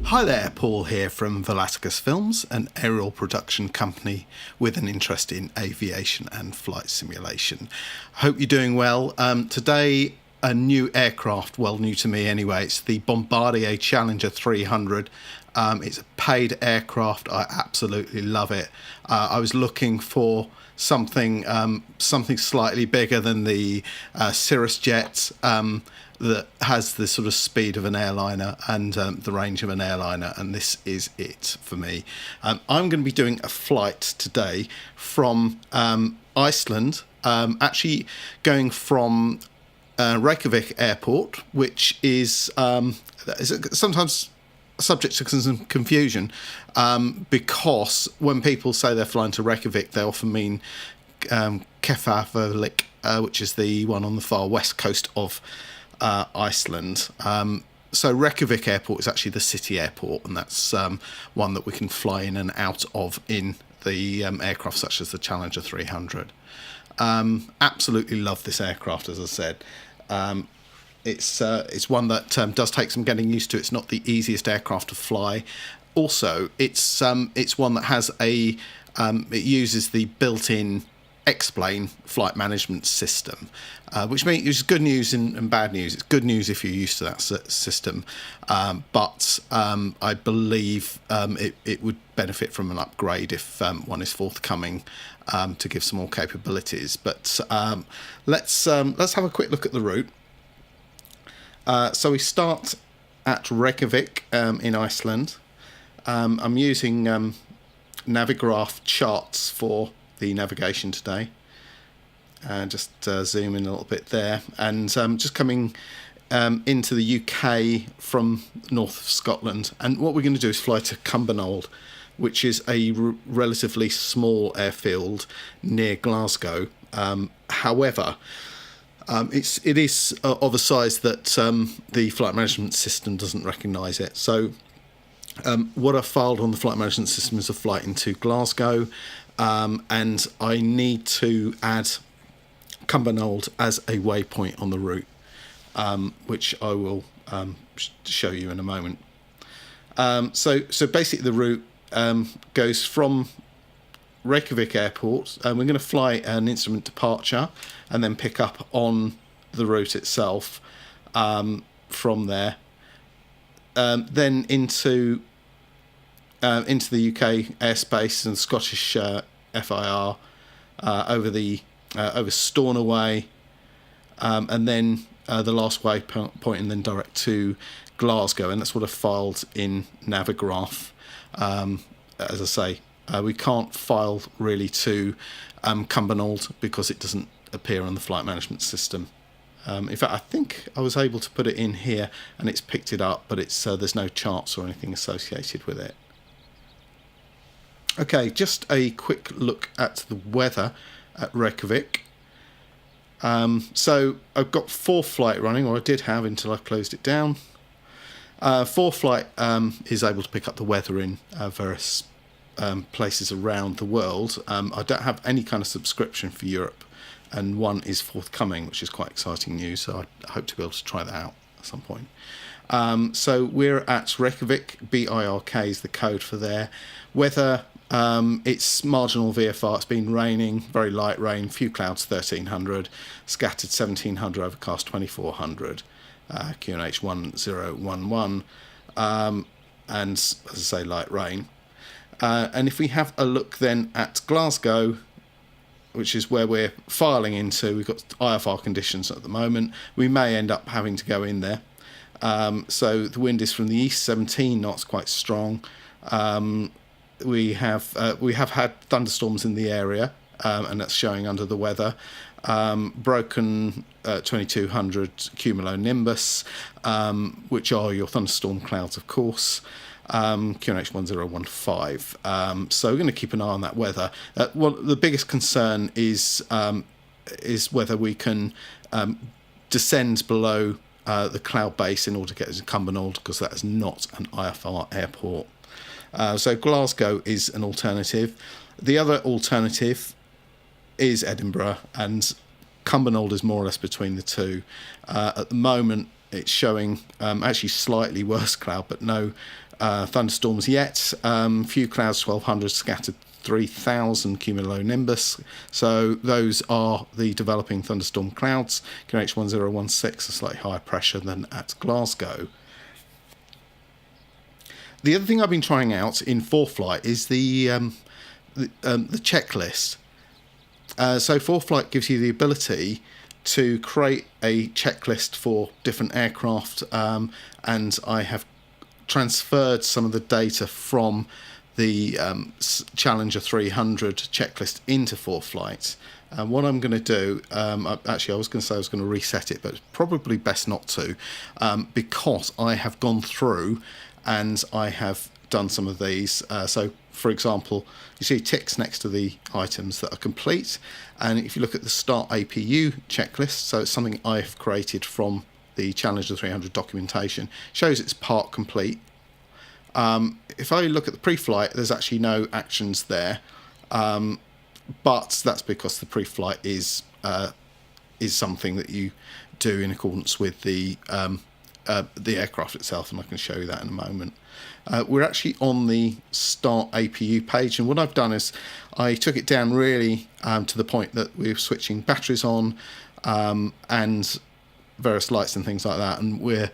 Hi there, Paul here from Volaticus Films, an aerial production company with an interest in aviation and flight simulation. Hope you're doing well. Today, a new aircraft, well, new to me anyway. It's the Bombardier Challenger 300. It's a paid aircraft. I absolutely love it. I was looking for something slightly bigger than the Cirrus jet that has the sort of speed of an airliner and the range of an airliner, and this is it for me. I'm going to be doing a flight today from Iceland, actually going from Rejkavik airport, which is sometimes subject to some confusion because when people say they're flying to Rejkavik, they often mean Keflavik, which is the one on the far west coast of Iceland. So Rejkavik airport is actually the city airport, and that's one that we can fly in and out of in the aircraft such as the Challenger 300. Absolutely love this aircraft, as I said. It's one that does take some getting used to. It's not the easiest aircraft to fly. Also, it's one that has it uses the built-in X-plane flight management system, which means it's good news and bad news. It's good news if you're used to that system, but I believe it would benefit from an upgrade if one is forthcoming to give some more capabilities. But let's have a quick look at the route. So we start at Rejkavik in Iceland. I'm using Navigraph charts for the navigation today, and just zoom in a little bit there, and just coming into the UK from north of Scotland, and what we're going to do is fly to Cumbernauld, which is a relatively small airfield near Glasgow. However, it is of a size that the flight management system doesn't recognise it. So what I filed on the flight management system is a flight into Glasgow, and I need to add Cumbernauld as a waypoint on the route, which I will show you in a moment. So basically the route goes from Rejkavik airport, and we're going to fly an instrument departure and then pick up on the route itself from there, then into the UK airspace and Scottish FIR, over Stornoway, and then the last waypoint, and then direct to Glasgow, and that's what I filed in Navigraph. As I say, we can't file really to Cumbernauld because it doesn't appear on the flight management system. In fact, I think I was able to put it in here and it's picked it up, but it's there's no charts or anything associated with it. Okay, just a quick look at the weather at Rejkavik. So I've got 4Flight running, or I did have until I closed it down. 4Flight is able to pick up the weather in various places around the world. I don't have any kind of subscription for Europe, and one is forthcoming, which is quite exciting news, so I hope to be able to try that out at some point. So we're at Rejkavik. BIRK is the code for there. Weather, it's marginal VFR. It's been raining, very light rain, few clouds 1300, scattered 1700, overcast 2400, QNH 1011, and as I say, light rain. And if we have a look then at Glasgow, which is where we're filing into, we've got IFR conditions at the moment. We may end up having to go in there. So the wind is from the east, 17 knots, quite strong. We have had thunderstorms in the area, and that's showing under the weather. Broken 2200 cumulonimbus, which are your thunderstorm clouds, of course. QNH 1015. So we're going to keep an eye on that weather. The biggest concern is whether we can descend below the cloud base in order to get to Cumbernauld, because that is not an IFR airport. So Glasgow is an alternative. The other alternative is Edinburgh, and Cumbernauld is more or less between the two. At the moment, it's showing actually slightly worse cloud, but no thunderstorms yet. Few clouds 1200, scattered 3000 cumulonimbus. So those are the developing thunderstorm clouds. QH1016, a slightly higher pressure than at Glasgow. The other thing I've been trying out in ForeFlight is the checklist. So ForeFlight gives you the ability to create a checklist for different aircraft, and I have transferred some of the data from the Challenger 300 checklist into ForeFlight. What I'm going to do, actually I was going to say I was going to reset it, but it's probably best not to, because I have gone through and I have done some of these. So for example, you see ticks next to the items that are complete, and if you look at the Start APU checklist, so it's something I've created from the Challenger 300 documentation, shows it's part complete. If I look at the pre-flight, there's actually no actions there, but that's because the pre-flight is something that you do in accordance with the aircraft itself, and I can show you that in a moment. We're actually on the Start APU page, and what I've done is I took it down really to the point that we're switching batteries on and various lights and things like that, and we're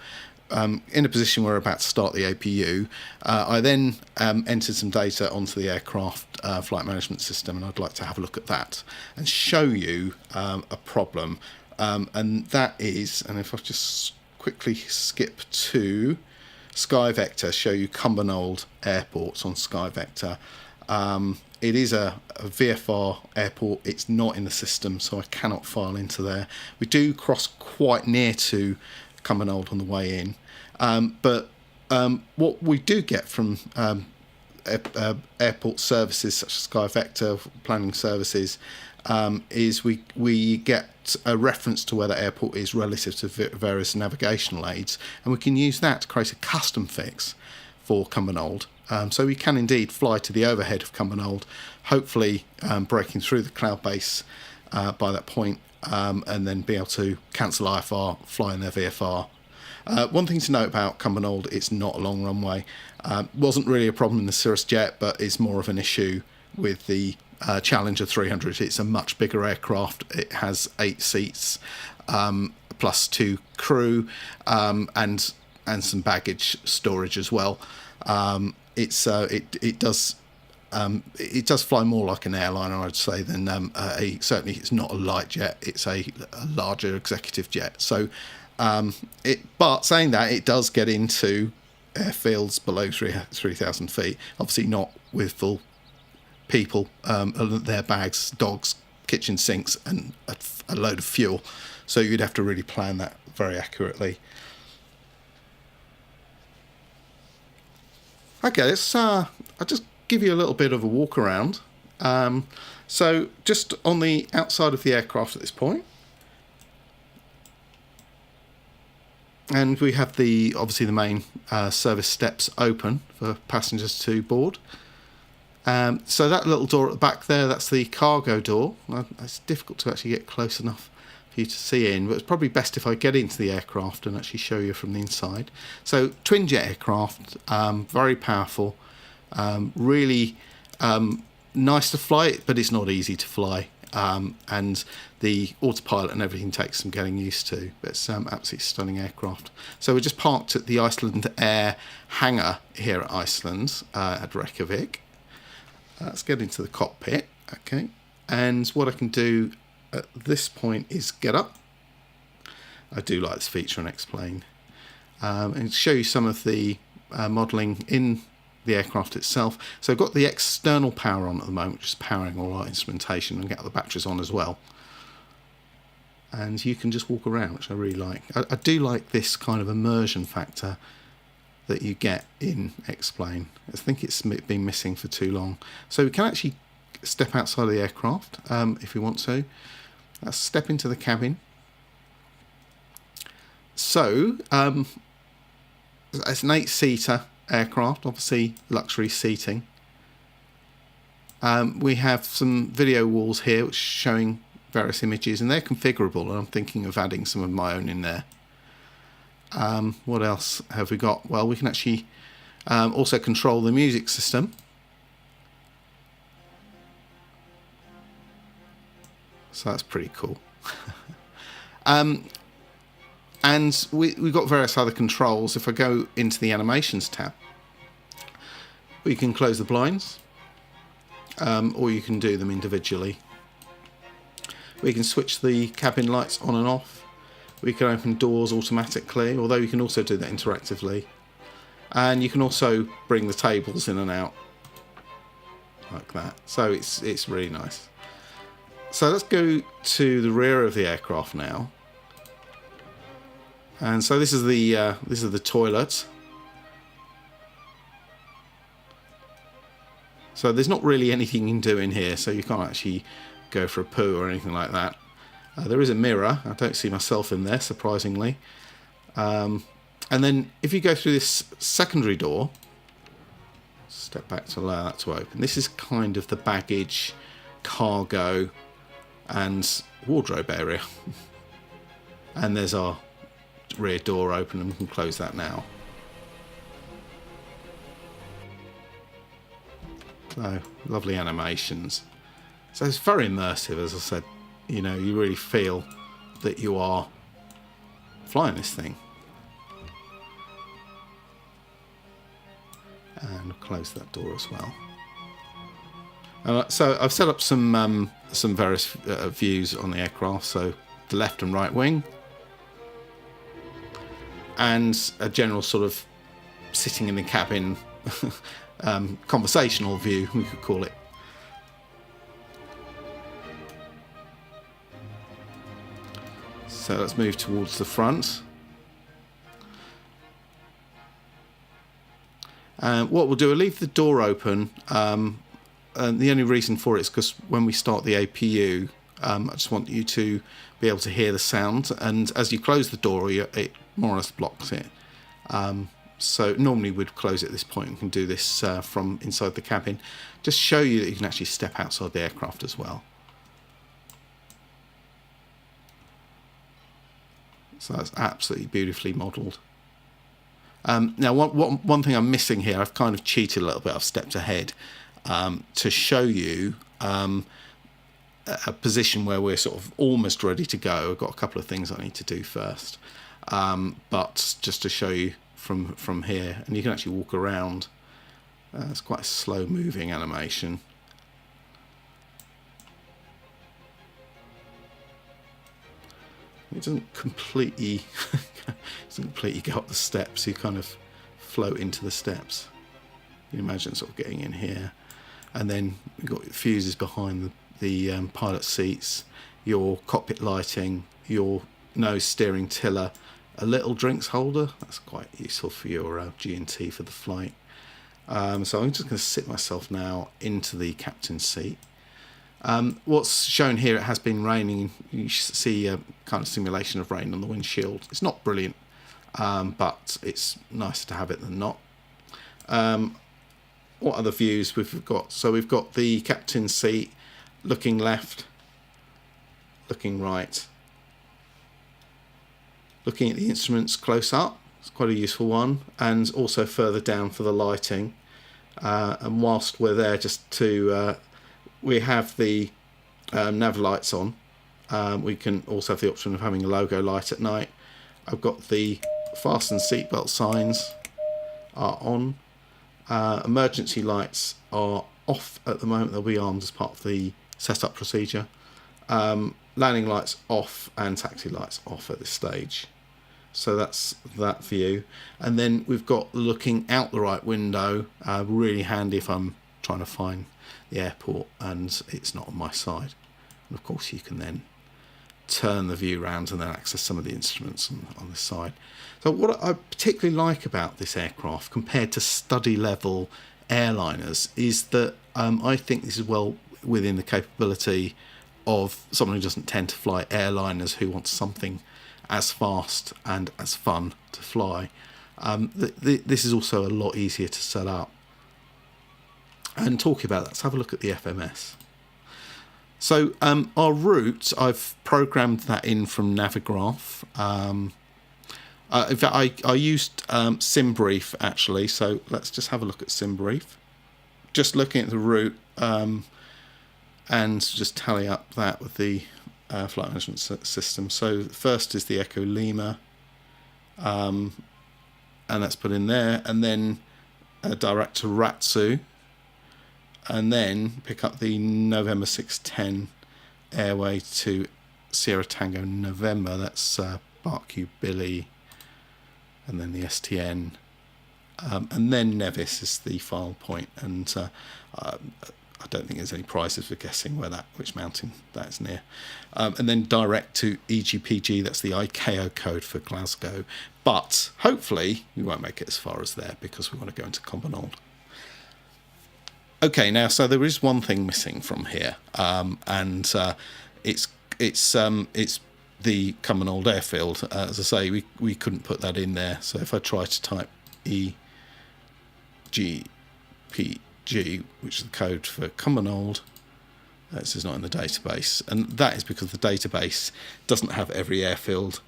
in a position where we're about to start the APU. I then entered some data onto the aircraft flight management system, and I'd like to have a look at that and show you a problem, and that is, and if I just quickly skip to SkyVector, show you Cumbernauld Airport on SkyVector. It is a VFR airport. It's not in the system, so I cannot file into there. We do cross quite near to Cumbernauld on the way in, but what we do get from airport services such as SkyVector planning services is we get a reference to where the airport is relative to various navigational aids, and we can use that to create a custom fix for Cumbernauld. So we can indeed fly to the overhead of Cumbernauld, hopefully breaking through the cloud base by that point, and then be able to cancel IFR, fly in their VFR. One thing to note about Cumbernauld, it's not a long runway. Wasn't really a problem in the Cirrus jet, but is more of an issue with the Challenger 300. It's a much bigger aircraft. It has 8 seats plus 2 crew and some baggage storage as well. It does fly more like an airliner, I'd say, than certainly it's not a light jet. It's a larger executive jet. So, but saying that, it does get into airfields below 3,000 feet. Obviously, not with full people, their bags, dogs, kitchen sinks, and a load of fuel. So you'd have to really plan that very accurately. Okay, let's I'll just give you a little bit of a walk around. So just on the outside of the aircraft at this point, and we have obviously the main service steps open for passengers to board. So that little door at the back there, that's the cargo door. It's difficult to actually get close enough for you to see in, but it's probably best if I get into the aircraft and actually show you from the inside. So twin jet aircraft, very powerful, really nice to fly, but it's not easy to fly. And the autopilot and everything takes some getting used to, but it's absolutely stunning aircraft. So we're just parked at the Iceland Air hangar here at Iceland at Rejkavik. Let's get into the cockpit, okay, and what I can do at this point is get up. I do like this feature and explain, and show you some of the modelling in the aircraft itself. So I've got the external power on at the moment, which is powering all our instrumentation, and get the batteries on as well. And you can just walk around, which I really like. I do like this kind of immersion factor that you get in X-Plane. I think it's been missing for too long. So we can actually step outside of the aircraft if we want to. Let's step into the cabin. So it's an 8-seater aircraft, obviously luxury seating. We have some video walls here which are showing various images, and they're configurable, and I'm thinking of adding some of my own in there. What else have we got? Well, we can actually Also control the music system. So that's pretty cool. And we've got various other controls. If I go into the animations tab, we can close the blinds, or you can do them individually. We can switch the cabin lights on and off. We can open doors automatically, although you can also do that interactively. And you can also bring the tables in and out like that. So it's really nice. So let's go to the rear of the aircraft now. And so this is the toilet. So there's not really anything you can do in here, so you can't actually go for a poo or anything like that. There is a mirror. I don't see myself in there, surprisingly. And then if you go through this secondary door, step back to allow that to open. This is kind of the baggage, cargo, and wardrobe area. And there's our rear door open, and we can close that now. So lovely animations. So it's very immersive, as I said. You know, you really feel that you are flying this thing. And close that door as well. So I've set up some various views on the aircraft. So the left and right wing, and a general sort of sitting in the cabin conversational view, we could call it. So let's move towards the front. What we'll do, we'll leave the door open. And the only reason for it is because when we start the APU, I just want you to be able to hear the sound. And as you close the door, it more or less blocks it. So normally we'd close it at this point. We can do this from inside the cabin. Just show you that you can actually step outside the aircraft as well. So that's absolutely beautifully modelled. Now, one thing I'm missing here, I've kind of cheated a little bit. I've stepped ahead to show you a position where we're sort of almost ready to go. I've got a couple of things I need to do first, but just to show you from here, and you can actually walk around. It's quite a slow-moving animation. It doesn't completely go up the steps. You kind of float into the steps. You can imagine sort of getting in here, and then we've got fuses behind the pilot seats, your cockpit lighting, your nose steering tiller, a little drinks holder. That's quite useful for your G&T for the flight. So I'm just going to sit myself now into the captain's seat. What's shown here, it has been raining. You see a kind of simulation of rain on the windshield. It's not brilliant, but it's nicer to have it than not. What other views we've got? So we've got the captain's seat, looking left, looking right, looking at the instruments close up. It's quite a useful one, and also further down for the lighting. And whilst we're there, just to we have the nav lights on. We can also have the option of having a logo light at night. I've got the fasten seatbelt signs are on. Emergency lights are off at the moment. They'll be armed as part of the setup procedure. Landing lights off and taxi lights off at this stage. So that's that view. And then we've got looking out the right window. Really handy if I'm trying to find the airport and it's not on my side. And of course you can then turn the view around and then access some of the instruments on the side. So what I particularly like about this aircraft compared to study level airliners is that I think this is well within the capability of someone who doesn't tend to fly airliners, who wants something as fast and as fun to fly. This is also a lot easier to set up. And talking about that, let's have a look at the FMS. So our route, I've programmed that in from Navigraph. In fact, I used SimBrief actually, so let's just have a look at SimBrief. Just looking at the route and just tally up that with the flight management system. So first is the Echo Lima, and that's put in there, and then direct to Ratsu, and then pick up the November 610 airway to Sierra Tango November. That's Barq Billy, and then the STN, and then Nevis is the final point. And I don't think there's any prizes for guessing which mountain that's near. And then direct to EGPG, that's the ICAO code for Glasgow. But hopefully we won't make it as far as there because we want to go into Cumbernauld. Okay, now so there is one thing missing from here, and it's the Cumbernauld airfield. As I say, we couldn't put that in there. So if I try to type EGPG, which is the code for Cumbernauld, this is not in the database, and that is because the database doesn't have every airfield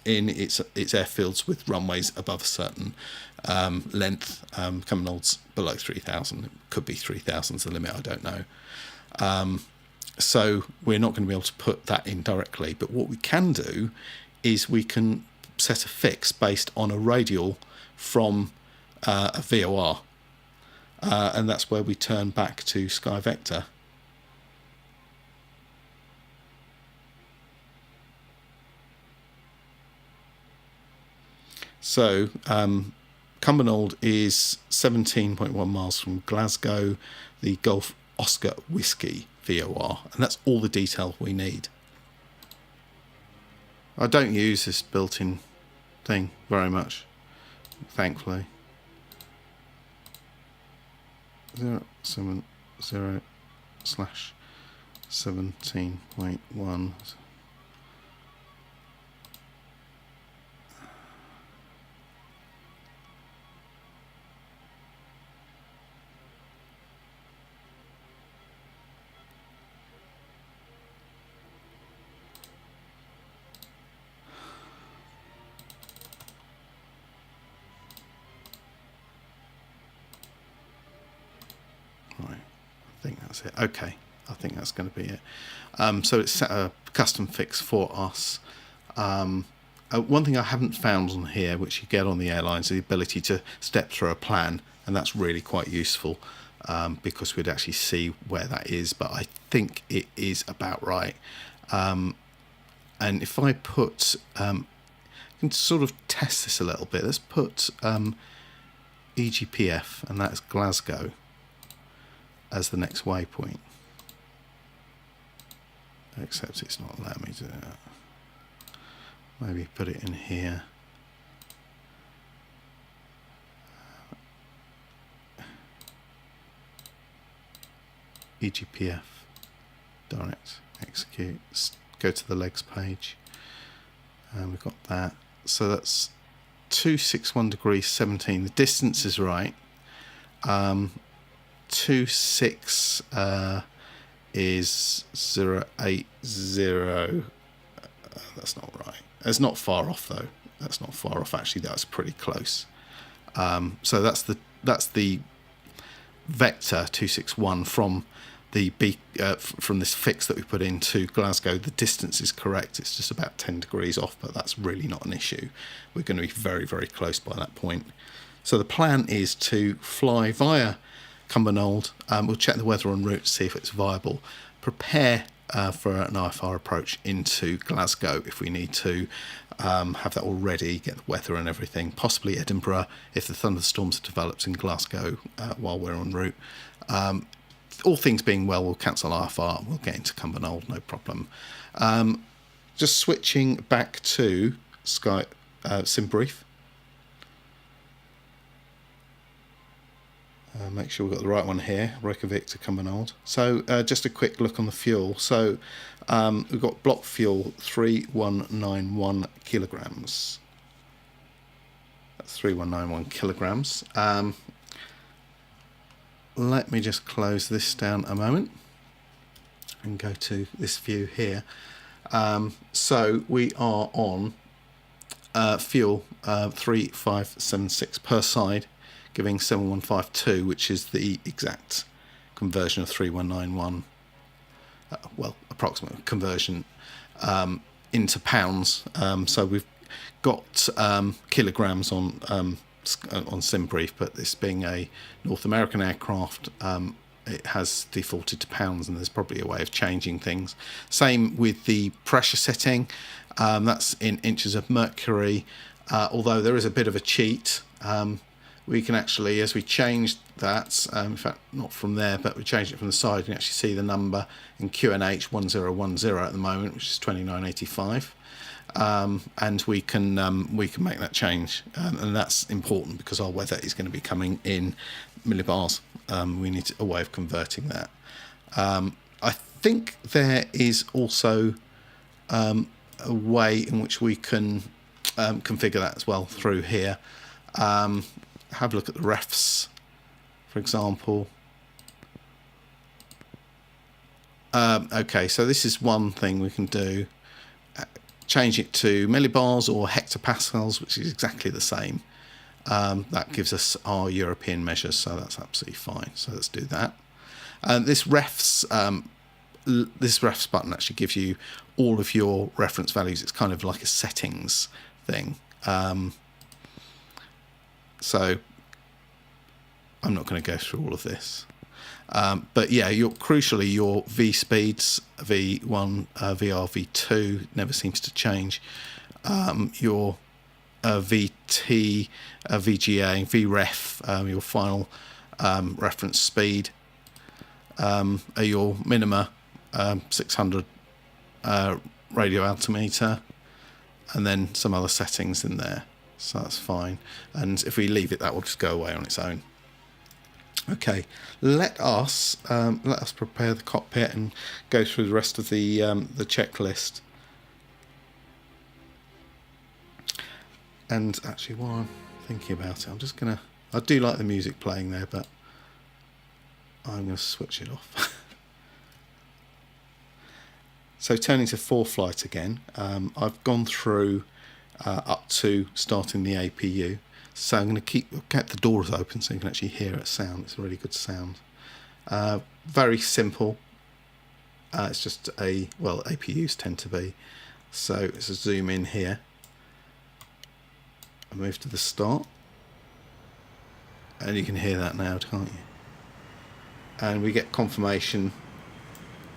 in its airfields with runways above a certain length. Cumbernauld below 3,000. It could be 3,000 is the limit, I don't know. So we're not going to be able to put that in directly, but what we can do is we can set a fix based on a radial from a VOR, and that's where we turn back to Sky Vector. So Cumbernauld is 17.1 miles from Glasgow, the Golf Oscar Whiskey VOR, and that's all the detail we need. I don't use this built-in thing very much, thankfully. 070/17.1. Right, I think that's it. Okay, I think that's going to be it. So it's set a custom fix for us. One thing I haven't found on here, which you get on the airlines, is the ability to step through a plan, and that's really quite useful because we'd actually see where that is, but I think it is about right. And if I put, I can sort of test this a little bit. Let's put EGPF, and that's Glasgow, as the next waypoint. Except it's not allowing me to do that. Maybe put it in here. EGPF, direct, execute, go to the legs page, and we've got that. So that's 261 degrees 17. The distance is right. 26 is 080. That's not right. It's not far off though. That's not far off. Actually, that's pretty close. So that's the vector 261 from the from this fix that we put into Glasgow. The distance is correct. It's just about 10 degrees off, but that's really not an issue. We're going to be very, very close by that point. So the plan is to fly via Cumbernauld. We'll check the weather en route to see if it's viable. Prepare for an IFR approach into Glasgow if we need to. Have that all ready, get the weather and everything. Possibly Edinburgh if the thunderstorms develops in Glasgow while we're en route. All things being well, we'll cancel IFR. We'll get into Cumbernauld, no problem. Just switching back to Sky SimBrief. Make sure we've got the right one here, Rejkavik to Cumbernauld. So just a quick look on the fuel. So we've got block fuel 3191 kilograms. That's 3191 kilograms. Let me just close this down a moment and go to this view here. So we are on fuel 3576 per side, giving 7152, which is the exact conversion of 3191. Well, approximate conversion into pounds. So we've got kilograms on SimBrief, but this being a North American aircraft, it has defaulted to pounds, and there's probably a way of changing things. Same with the pressure setting. That's in inches of mercury, although there is a bit of a cheat. We can actually, as we change that, in fact not from there, but we change it from the side, you can actually see the number in QNH 1010 at the moment, which is 2985. And we can make that change, and that's important because our weather is going to be coming in millibars. We need a way of converting that. I think there is also a way in which we can configure that as well through here. Have a look at the refs, for example. Okay, so this is one thing we can do. Change it to millibars or hectopascals, which is exactly the same. That gives us our European measures, so that's absolutely fine. So let's do that. This refs button actually gives you all of your reference values. It's kind of like a settings thing. So I'm not going to go through all of this. But yeah, crucially your V speeds, V1, VR, V2 never seems to change. Your VT, VGA, VREF, your final reference speed, your minima 600 radio altimeter, and then some other settings in there. So that's fine. And if we leave it, that will just go away on its own. Okay, let us prepare the cockpit and go through the rest of the checklist. And actually, while I'm thinking about it, I do like the music playing there, but I'm going to switch it off. So turning to ForeFlight again, I've gone through up to starting the APU. So I'm going to keep the doors open so you can actually hear it sound. It's a really good sound. Very simple. It's just APUs tend to be. So let's zoom in here. I move to the start. And you can hear that now, can't you? And we get confirmation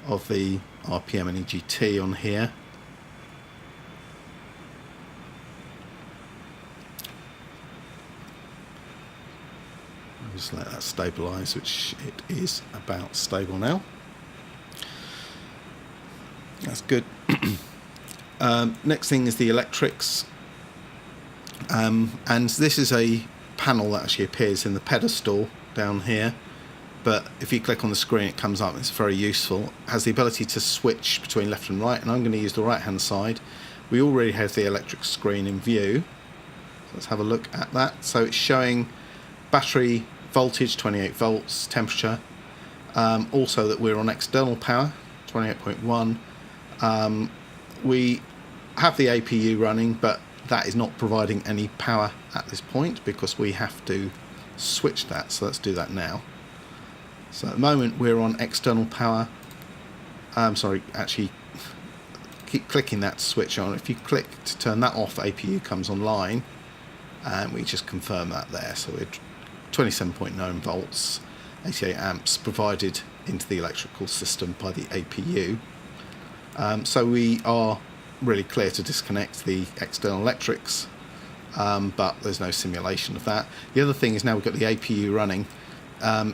of the RPM and EGT on here. Just let that stabilize, which it is about stable now. That's good. Next thing is the electrics, and this is a panel that actually appears in the pedestal down here, but if you click on the screen it comes up. It's very useful. It has the ability to switch between left and right, and I'm going to use the right hand side. We already have the electric screen in view, so let's have a look at that. So it's showing battery voltage 28 volts, temperature, also that we're on external power 28.1. We have the APU running, but that is not providing any power at this point because we have to switch that. So let's do that now. So at the moment we're on external power. Actually keep clicking that to switch on. If you click to turn that off, APU comes online, and we just confirm that there. So we're 27.9 volts, 88 amps provided into the electrical system by the APU. So we are really clear to disconnect the external electrics, but there's no simulation of that. The other thing is, now we've got the APU running,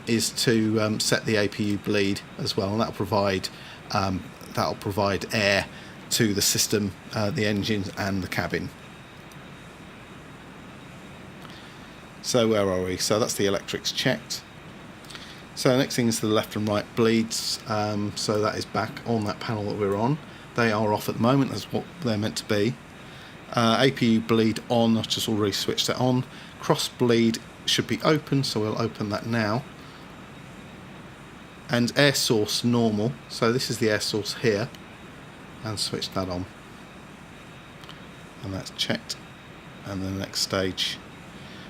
is to set the APU bleed as well, and that'll provide air to the system, the engines and the cabin. So where are we? So that's the electrics checked. So the next thing is the left and right bleeds. So that is back on that panel that we're on. They are off at the moment. That's what they're meant to be. APU bleed on. I've just already switched that on. Cross bleed should be open, so we'll open that now. And air source normal. So this is the air source here, and switch that on. And that's checked. and then the next stage.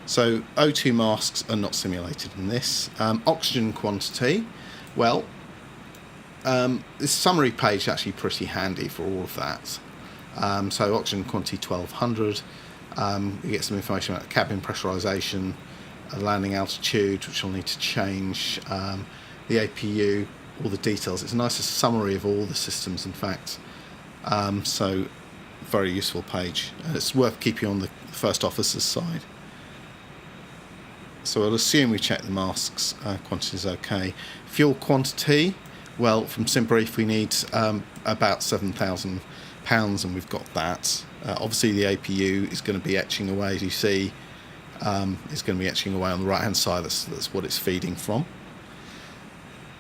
So O2 masks are not simulated in this. Oxygen quantity, well, this summary page is actually pretty handy for all of that. So oxygen quantity 1200, you get some information about the cabin pressurization, landing altitude, which I'll need to change, the APU, all the details. It's a nice summary of all the systems, in fact. So very useful page, and it's worth keeping on the first officer's side. So I'll assume we check the masks, quantity is okay. Fuel quantity, well, from SimBrief we need about £7,000, and we've got that. Obviously the APU is going to be etching away, as you see. It's going to be etching away on the right hand side, that's what it's feeding from.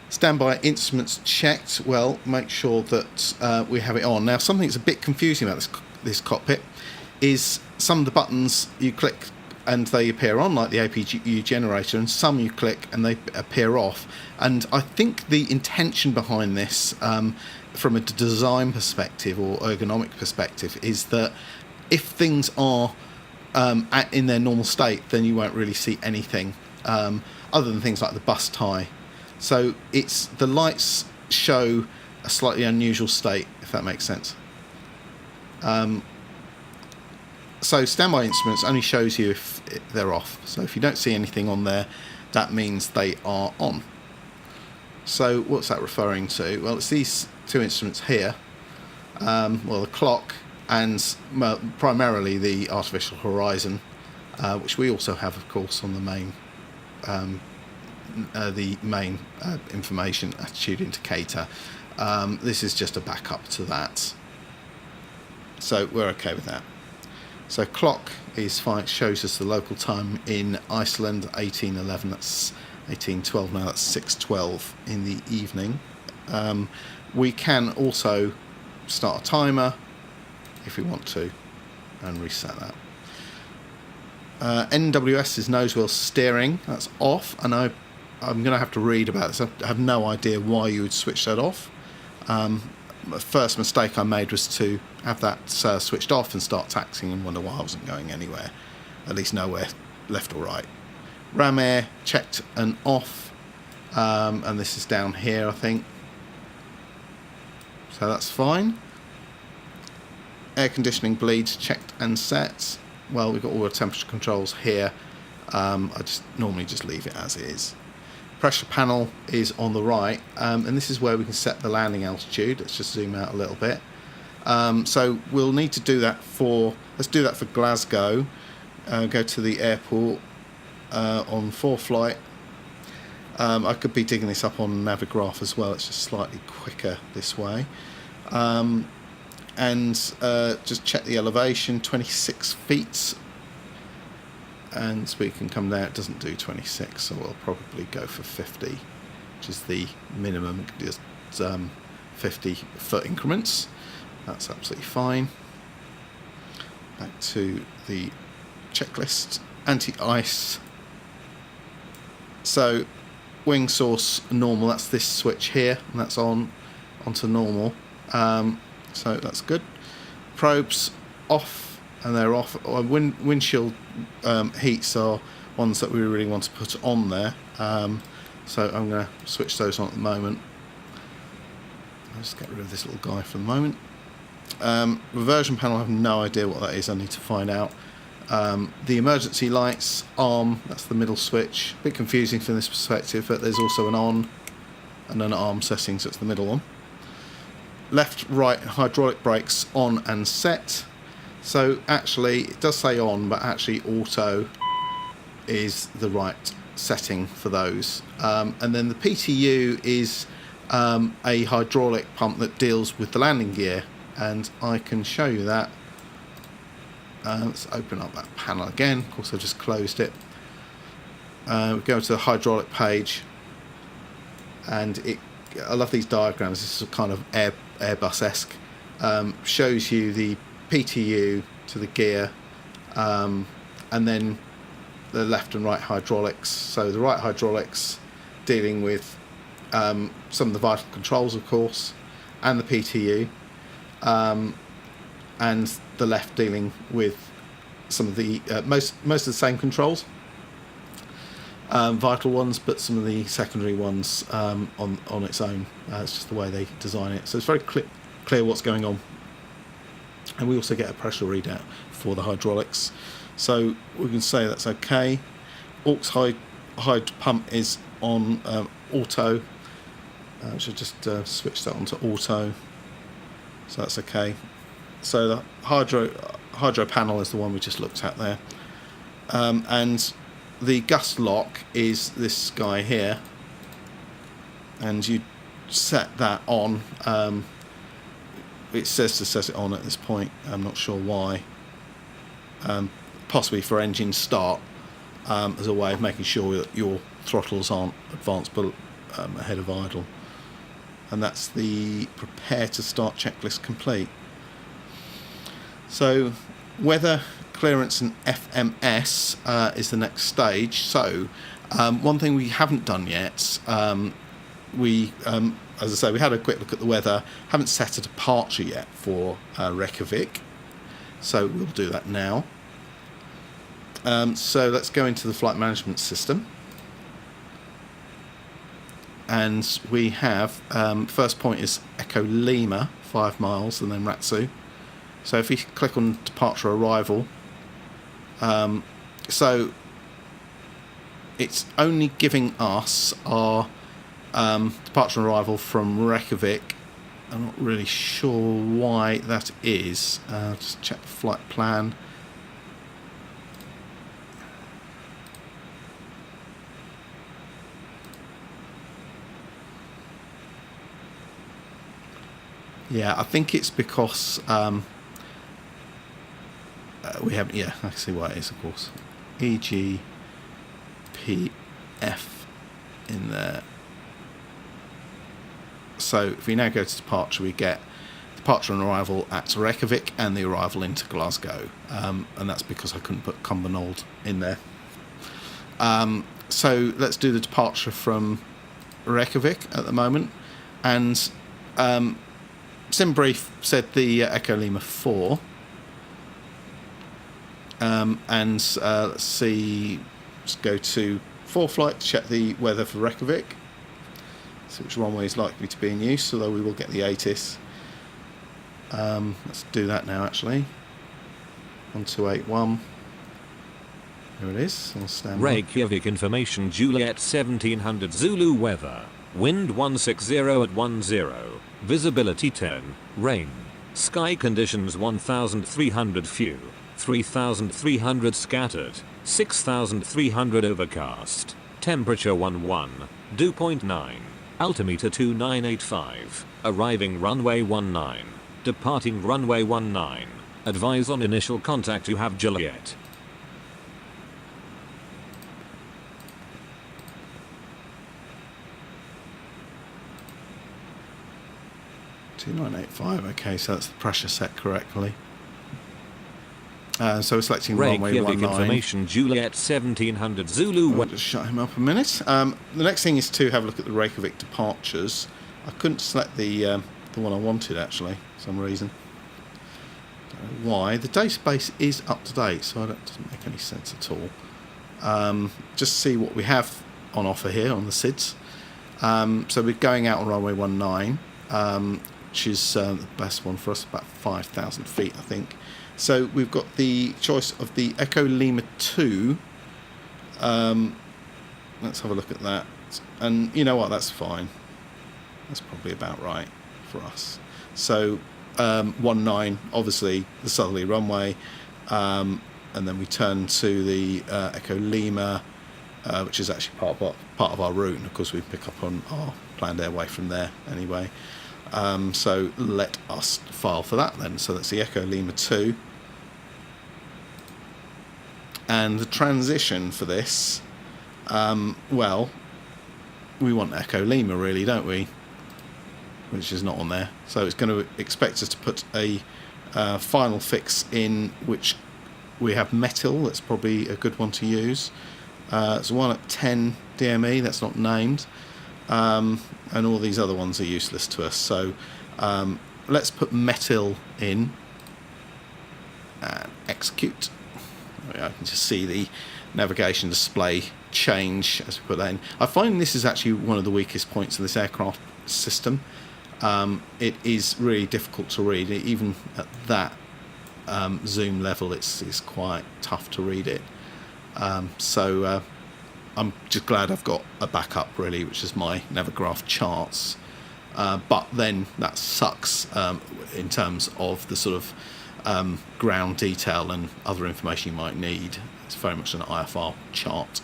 Standby instruments checked, well, make sure that we have it on. Now, something that's a bit confusing about this cockpit is some of the buttons you click and they appear on, like the APU generator, and some you click and they appear off. And I think the intention behind this, from a design perspective or ergonomic perspective, is that if things are in their normal state, then you won't really see anything other than things like the bus tie. So it's the lights show a slightly unusual state, if that makes sense. So standby instruments only shows you if they're off. So if you don't see anything on there, that means they are on. So what's that referring to? Well, it's these two instruments here. Well, the clock and primarily the artificial horizon, which we also have, of course, on the main information attitude indicator. This is just a backup to that. So we're okay with that. So clock is fine, it shows us the local time in Iceland, 18:11, that's 18:12 now, that's 6:12 in the evening. We can also start a timer if we want to and reset that. NWS is nose wheel steering, that's off, and I'm going to have to read about this. I have no idea why you would switch that off. The first mistake I made was to have that switched off and start taxiing and wonder why I wasn't going anywhere, at least nowhere left or right. Ram air checked and off, and this is down here, I think, so that's fine. Air conditioning bleeds checked and set. Well, we've got all the temperature controls here. I just normally just leave it as is. Pressure panel is on the right, and this is where we can set the landing altitude. Let's just zoom out a little bit. So we'll need to do that let's do that for Glasgow. Go to the airport on ForeFlight. I could be digging this up on Navigraph as well, it's just slightly quicker this way. And just check the elevation, 26 feet. And we can come down, it doesn't do 26, so we'll probably go for 50, which is the minimum, just 50 foot increments. That's absolutely fine. Back to the checklist. Anti-ice. So wing source normal, that's this switch here, and that's onto normal. So that's good. Probes off, and they're off. Windshield heats are ones that we really want to put on there. So I'm going to switch those on at the moment. I'll just get rid of this little guy for the moment. Reversion panel, I have no idea what that is, I need to find out. The emergency lights, arm, that's the middle switch. A bit confusing from this perspective, but there's also an on and an arm setting, so it's the middle one. Left, right, hydraulic brakes on and set. So actually, it does say on, but actually auto is the right setting for those. And then the PTU is a hydraulic pump that deals with the landing gear, and I can show you that. Let's open up that panel again. Of course, I just closed it. We go to the hydraulic page, and I love these diagrams. This is kind of Airbus-esque. Shows you the PTU to the gear, and then the left and right hydraulics. So the right hydraulics dealing with some of the vital controls, of course, and the PTU, and the left dealing with some of the most of the same controls, vital ones, but some of the secondary ones on its own. It's just the way they design it, so it's very clear what's going on. And we also get a pressure readout for the hydraulics, so we can say that's okay. Aux hyd pump is on auto. I should just switch that onto auto, so that's okay. So the hydro panel is the one we just looked at there, and the gust lock is this guy here, and you set that on. It says to set it on at this point. I'm not sure why. Possibly for engine start, as a way of making sure that your throttles aren't advanced but ahead of idle. And that's the prepare to start checklist complete. So weather, clearance and FMS is the next stage. So one thing we haven't done yet, as I say, we had a quick look at the weather, haven't set a departure yet for Rejkavik, so we'll do that now. So let's go into the flight management system. And we have, first point is Echo Lima, 5 miles, and then Ratsu. So if we click on departure arrival, so it's only giving us our departure and arrival from Rejkavik. I'm not really sure why that is. Just check the flight plan. Yeah, I think it's because we haven't. Yeah, I can see why it is, of course. EGPF in there. So if we now go to departure, we get departure and arrival at Rejkavik and the arrival into Glasgow, and that's because I couldn't put Cumbernauld in there. So let's do the departure from Rejkavik at the moment, and SimBrief said the Echo Lima 4, and let's see, let's go to 4 flight to check the weather for Rejkavik, see which runway is likely to be in use, although we will get the ATIS. Let's do that now actually. 1281. Here it is, on standby. Rejkavik information, Juliet 1700 Zulu weather. Wind 160 at 10. Visibility 10. Rain. Sky conditions 1300 few. 3300 scattered. 6300 overcast. Temperature 11. Dew point 9. Altimeter 2985. Arriving runway 19. Departing runway 19. Advise on initial contact you have Juliet. 2985, okay, so that's the pressure set correctly. So we're selecting runway 19. Information, Juliet 1700 Zulu. I'll just shut him up a minute. The next thing is to have a look at the Rejkavik departures. I couldn't select the one I wanted actually, for some reason. Don't know why. The database is up to date, so that doesn't make any sense at all. Just see what we have on offer here on the SIDS. So we're going out on runway 19. Which is the best one for us, about 5,000 feet, I think. So we've got the choice of the Echo Lima 2. Let's have a look at that. And you know what, that's fine. That's probably about right for us. So 19, obviously the southerly runway, and then we turn to the Echo Lima, which is actually part of our route, and of course we pick up on our planned airway from there anyway. So let us file for that then. So that's the Echo Lima 2. And the transition for this, well, we want Echo Lima really, don't we? Which is not on there. So it's going to expect us to put a final fix in, which we have Metil. That's probably a good one to use. It's one at 10 DME, that's not named. And all these other ones are useless to us, so let's put Metil in and execute. I can just see the navigation display change as we put that in. I find this is actually one of the weakest points of this aircraft system. It is really difficult to read. Even at that zoom level, it's quite tough to read it. So I'm just glad I've got a backup, really, which is my Navigraph charts. But then that sucks in terms of the sort of ground detail and other information you might need. It's very much an IFR chart.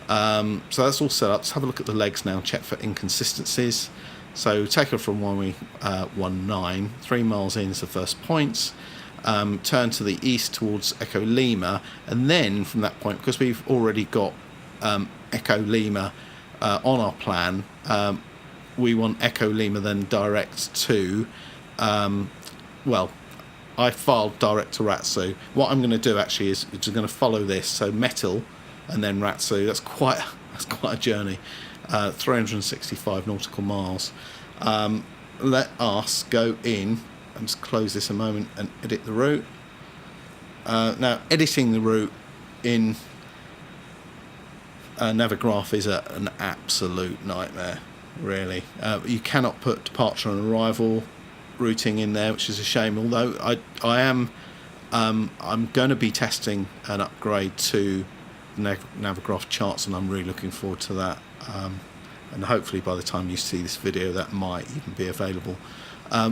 So that's all set up. Let's have a look at the legs now, check for inconsistencies. So take her from runway 19, 3 miles in is the first point. Turn to the east towards Echo Lima, and then from that point, because we've already got Echo Lima on our plan, we want Echo Lima then direct to, well, I filed direct to Ratsu. What I'm going to do actually is just going to follow this, so Metal and then Ratsu. That's quite a journey, 365 nautical miles. Let us go in and just close this a moment and edit the route. Now, editing the route in Navigraph is an absolute nightmare, really. You cannot put departure and arrival routing in there, which is a shame. Although I'm going to be testing an upgrade to Navigraph charts, and I'm really looking forward to that. And hopefully by the time you see this video, that might even be available.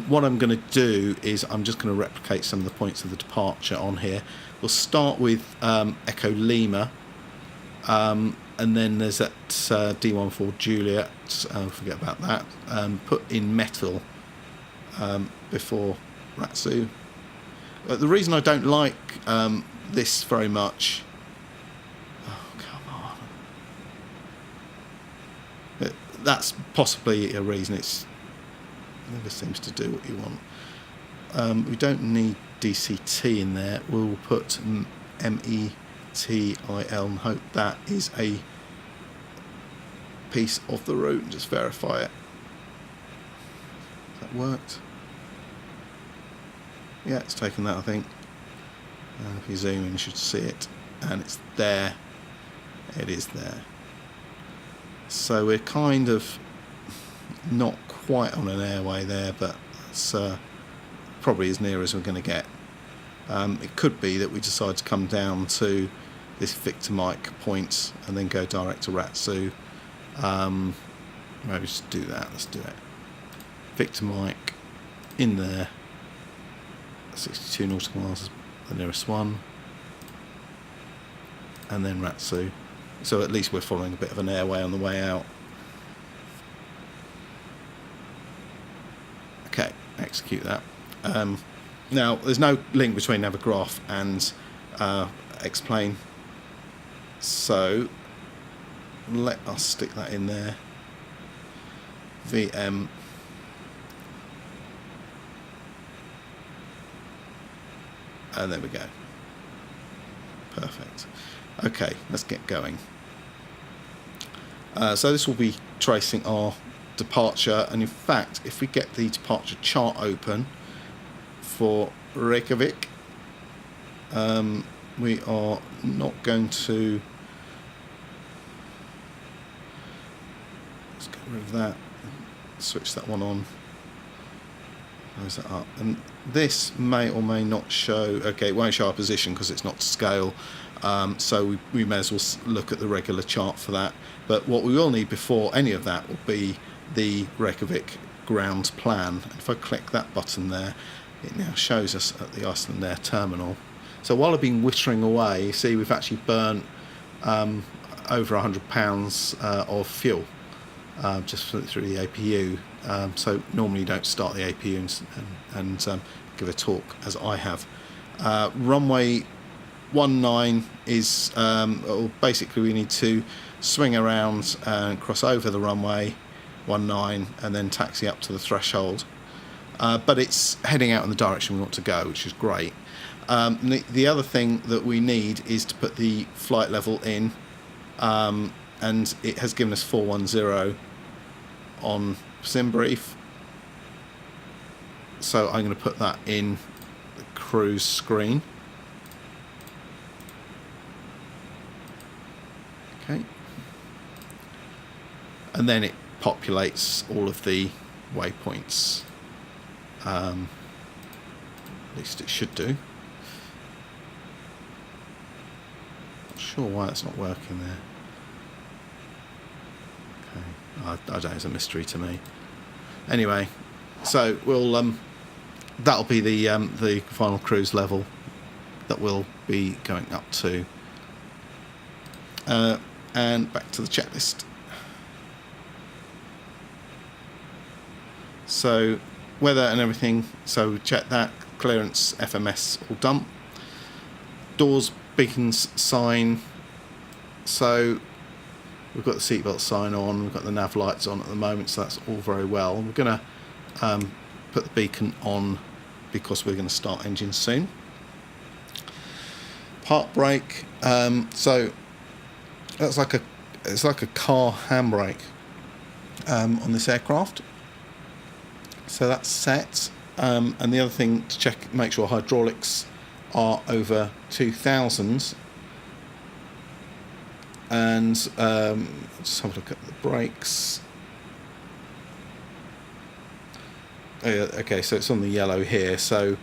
What I'm going to do is I'm just going to replicate some of the points of the departure on here. We'll start with Echo Lima, and then there's that D14 Juliet. Forget about that. Put in Metal before Ratsu. The reason I don't like this very much. Oh, come on. That's possibly a reason. It never seems to do what you want. We don't need DCT in there. We'll put METIL and hope that is a piece of the route and just verify it. That worked. Yeah, it's taken that, I think. If you zoom in, you should see it, and it's there. It is there. So we're kind of not quite on an airway there, but it's probably as near as we're going to get. It could be that we decide to come down to this Victor Mike point and then go direct to Ratsu. Maybe just do that. Let's do it. Victor Mike in there. 62 nautical miles is the nearest one, and then Ratsu. So at least we're following a bit of an airway on the way out. Okay, execute that. Now there's no link between Navigraph and Explain, so let us stick that in there. VM and there we go. Perfect. Okay, let's get going. So this will be tracing our departure, and in fact, if we get the departure chart open for Rejkavik, we are not going to. Let's get rid of that. Switch that one on. Close that up, and this may or may not show. Okay, it won't show our position because it's not to scale, so we may as well look at the regular chart for that. But what we will need before any of that will be the Rejkavik ground plan. And if I click that button there, it now shows us at the Iceland Air terminal. So while I've been whittering away, you see we've actually burnt over £100 of fuel just through the APU. So normally you don't start the APU and give a talk as I have. Runway 19 is basically we need to swing around and cross over the runway 19 and then taxi up to the threshold. But it's heading out in the direction we want to go, which is great. The other thing that we need is to put the flight level in, and it has given us 410 on SimBrief, so I'm going to put that in the cruise screen. Okay. And then it populates all of the waypoints. At least it should do. Not sure why it's not working there. Okay, I don't know, it's a mystery to me. Anyway, so we'll that'll be the final cruise level that we'll be going up to. And back to the checklist. So weather and everything, so check that. Clearance, FMS all done. Doors, beacons, sign. So we've got the seatbelt sign on, we've got the nav lights on at the moment, so that's all very well. We're going to put the beacon on because we're going to start engine soon. Park brake, so that's it's like a car handbrake on this aircraft. So that's set, and the other thing to check, make sure hydraulics are over 2000, and just have a look at the brakes. Oh, yeah, okay, so it's on the yellow here, so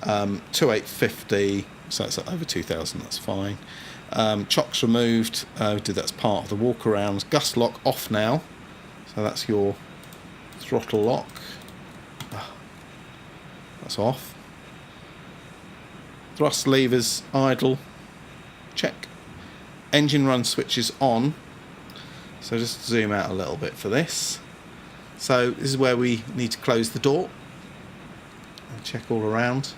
2850, so it's over 2000, that's fine. Chocks removed, we did that as part of the walk around. Gust lock off now, so that's your throttle lock. That's off. Thrust levers idle, check. Engine run switches on, so just zoom out a little bit for this. So this is where we need to close the door. I'll check all around.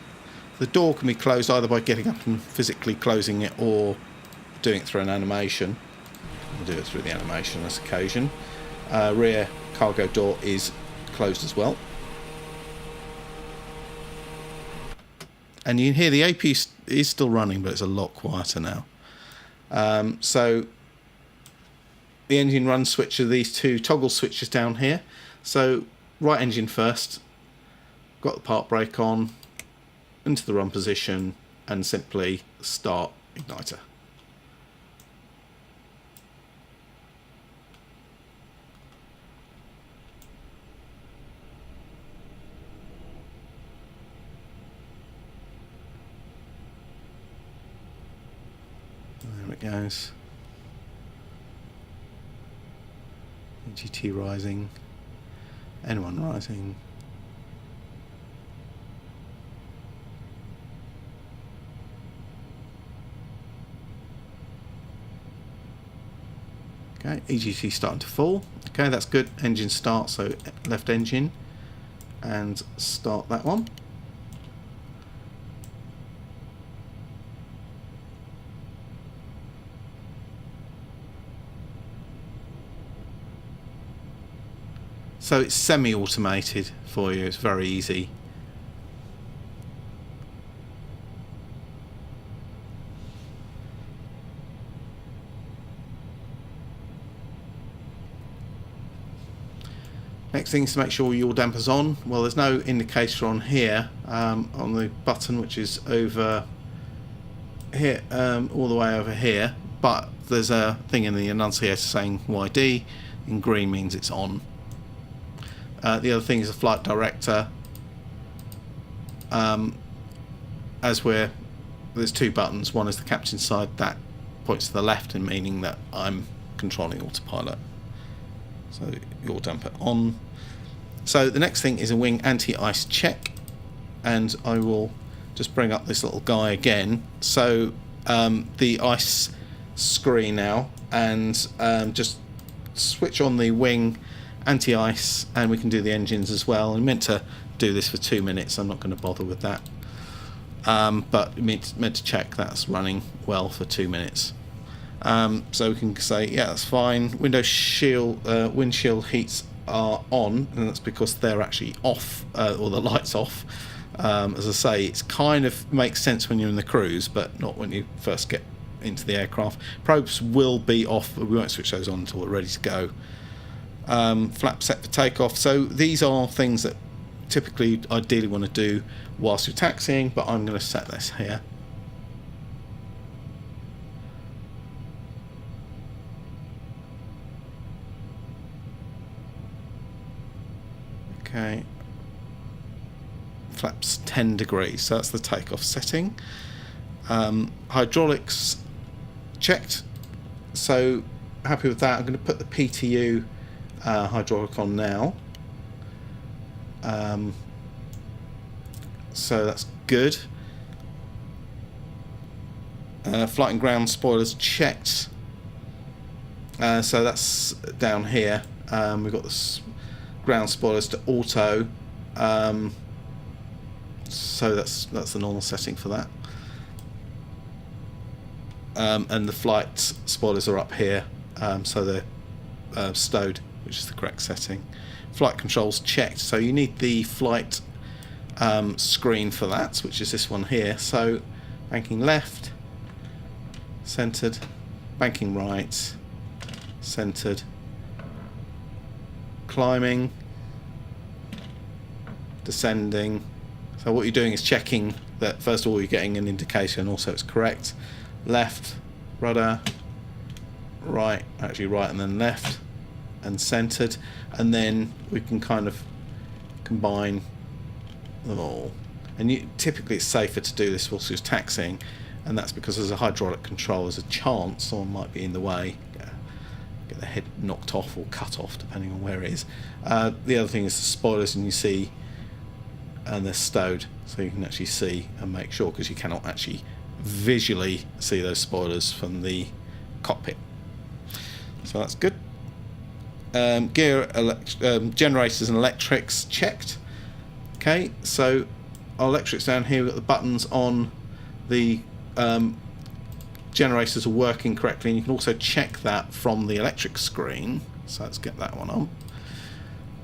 The door can be closed either by getting up and physically closing it or doing it through an animation. We'll do it through the animation on this occasion. Rear cargo door is closed as well. And you can hear the AP is still running, but it's a lot quieter now. So the engine run switch are these two toggle switches down here. So right engine first, got the park brake on, into the run position, and simply start igniter. There it goes. GT rising, N1 rising. Okay, EGT starting to fall. Okay, that's good. Engine start, so left engine, and start that one. So it's semi-automated for you, it's very easy. Next thing is to make sure your damper's on. Well, there's no indicator on here, on the button, which is over here, all the way over here, but there's a thing in the annunciator saying YD, in green means it's on. The other thing is a flight director. There's two buttons. One is the captain side, that points to the left, and meaning that I'm controlling autopilot. So your damper on. So the next thing is a wing anti-ice check, and I will just bring up this little guy again. So the ice screen now, and just switch on the wing anti-ice, and we can do the engines as well. I'm meant to do this for 2 minutes, I'm not going to bother with that, but meant to check that's running well for 2 minutes. So we can say, yeah, that's fine. Windshield heats are on, and that's because they're actually off, or the light's off. As I say, it's kind of makes sense when you're in the cruise, but not when you first get into the aircraft. Probes will be off, but we won't switch those on until we're ready to go. Flap set for takeoff. So these are things that typically ideally want to do whilst you're taxiing, but I'm going to set this here. Okay. Flaps 10 degrees, so that's the takeoff setting. Hydraulics checked, so happy with that. I'm going to put the PTU hydraulic on now. So that's good. Flight and ground spoilers checked. So that's down here. We've got the ground spoilers to auto. So that's the normal setting for that. And the flight spoilers are up here, so they're stowed, which is the correct setting. Flight controls checked, so you need the flight screen for that, which is this one here. So banking left, centered, banking right, centered, climbing, descending. So what you're doing is checking that first of all you're getting an indication, also it's correct. Left, rudder, right, actually right and then left, and centered, and then we can kind of combine them all. And typically it's safer to do this whilst you're taxiing, and that's because there's a hydraulic control. There's a chance someone might be in the way, get the head knocked off or cut off depending on where it is. The other thing is the spoilers, and you see, and they're stowed, so you can actually see and make sure, because you cannot actually visually see those spoilers from the cockpit. So that's good. Gear, generators and electrics checked. Okay, so our electrics down here, we've got the buttons on the generators are working correctly, and you can also check that from the electric screen. So let's get that one on,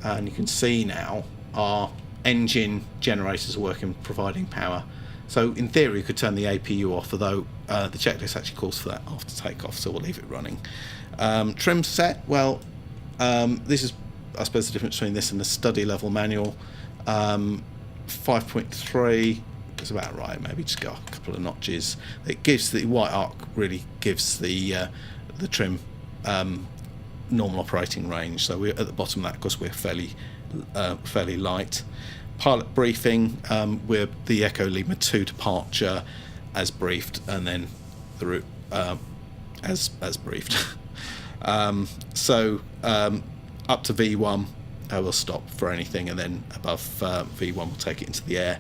and you can see now our engine generators are working, providing power. So in theory you could turn the APU off, although the checklist actually calls for that after takeoff, so we'll leave it running. Trim set, well, this is I suppose the difference between this and the study level manual. 5.3 is about right, maybe just go a couple of notches. It gives the white arc, really gives the trim normal operating range, so we're at the bottom of that because we're fairly light. Pilot briefing, we're the Echo Lima 2 departure as briefed, and then the route as briefed. So up to V1 we'll stop for anything, and then above V1 we'll take it into the air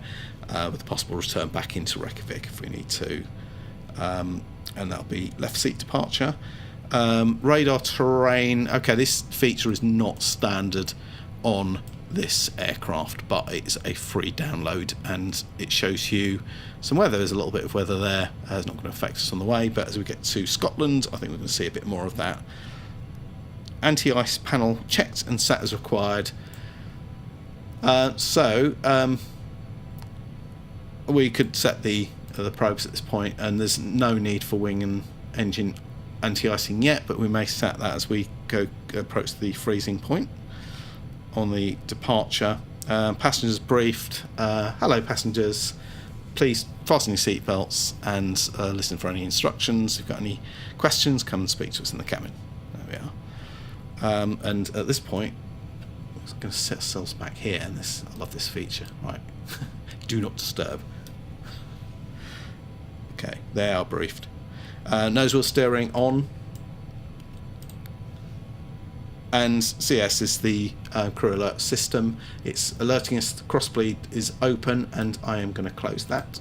with a possible return back into Rejkavik if we need to, and that'll be left seat departure. Radar terrain, okay, this feature is not standard on this aircraft, but it's a free download and it shows you some weather. There's a little bit of weather there. It's not going to affect us on the way, but as we get to Scotland I think we're going to see a bit more of that. Anti-ice panel checked and set as required. So we could set the probes at this point, and there's no need for wing and engine anti-icing yet, but we may set that as we approach the freezing point on the departure. Passengers briefed. Hello passengers, please fasten your seatbelts and listen for any instructions. If you've got any questions, come and speak to us in the cabin. There we are. And at this point we're going to set ourselves back here, and I love this feature, right? Do not disturb. Okay, they are briefed. Nose wheel steering on, and CS is the crew alert system. It's alerting us the crossbleed is open, and I am going to close that.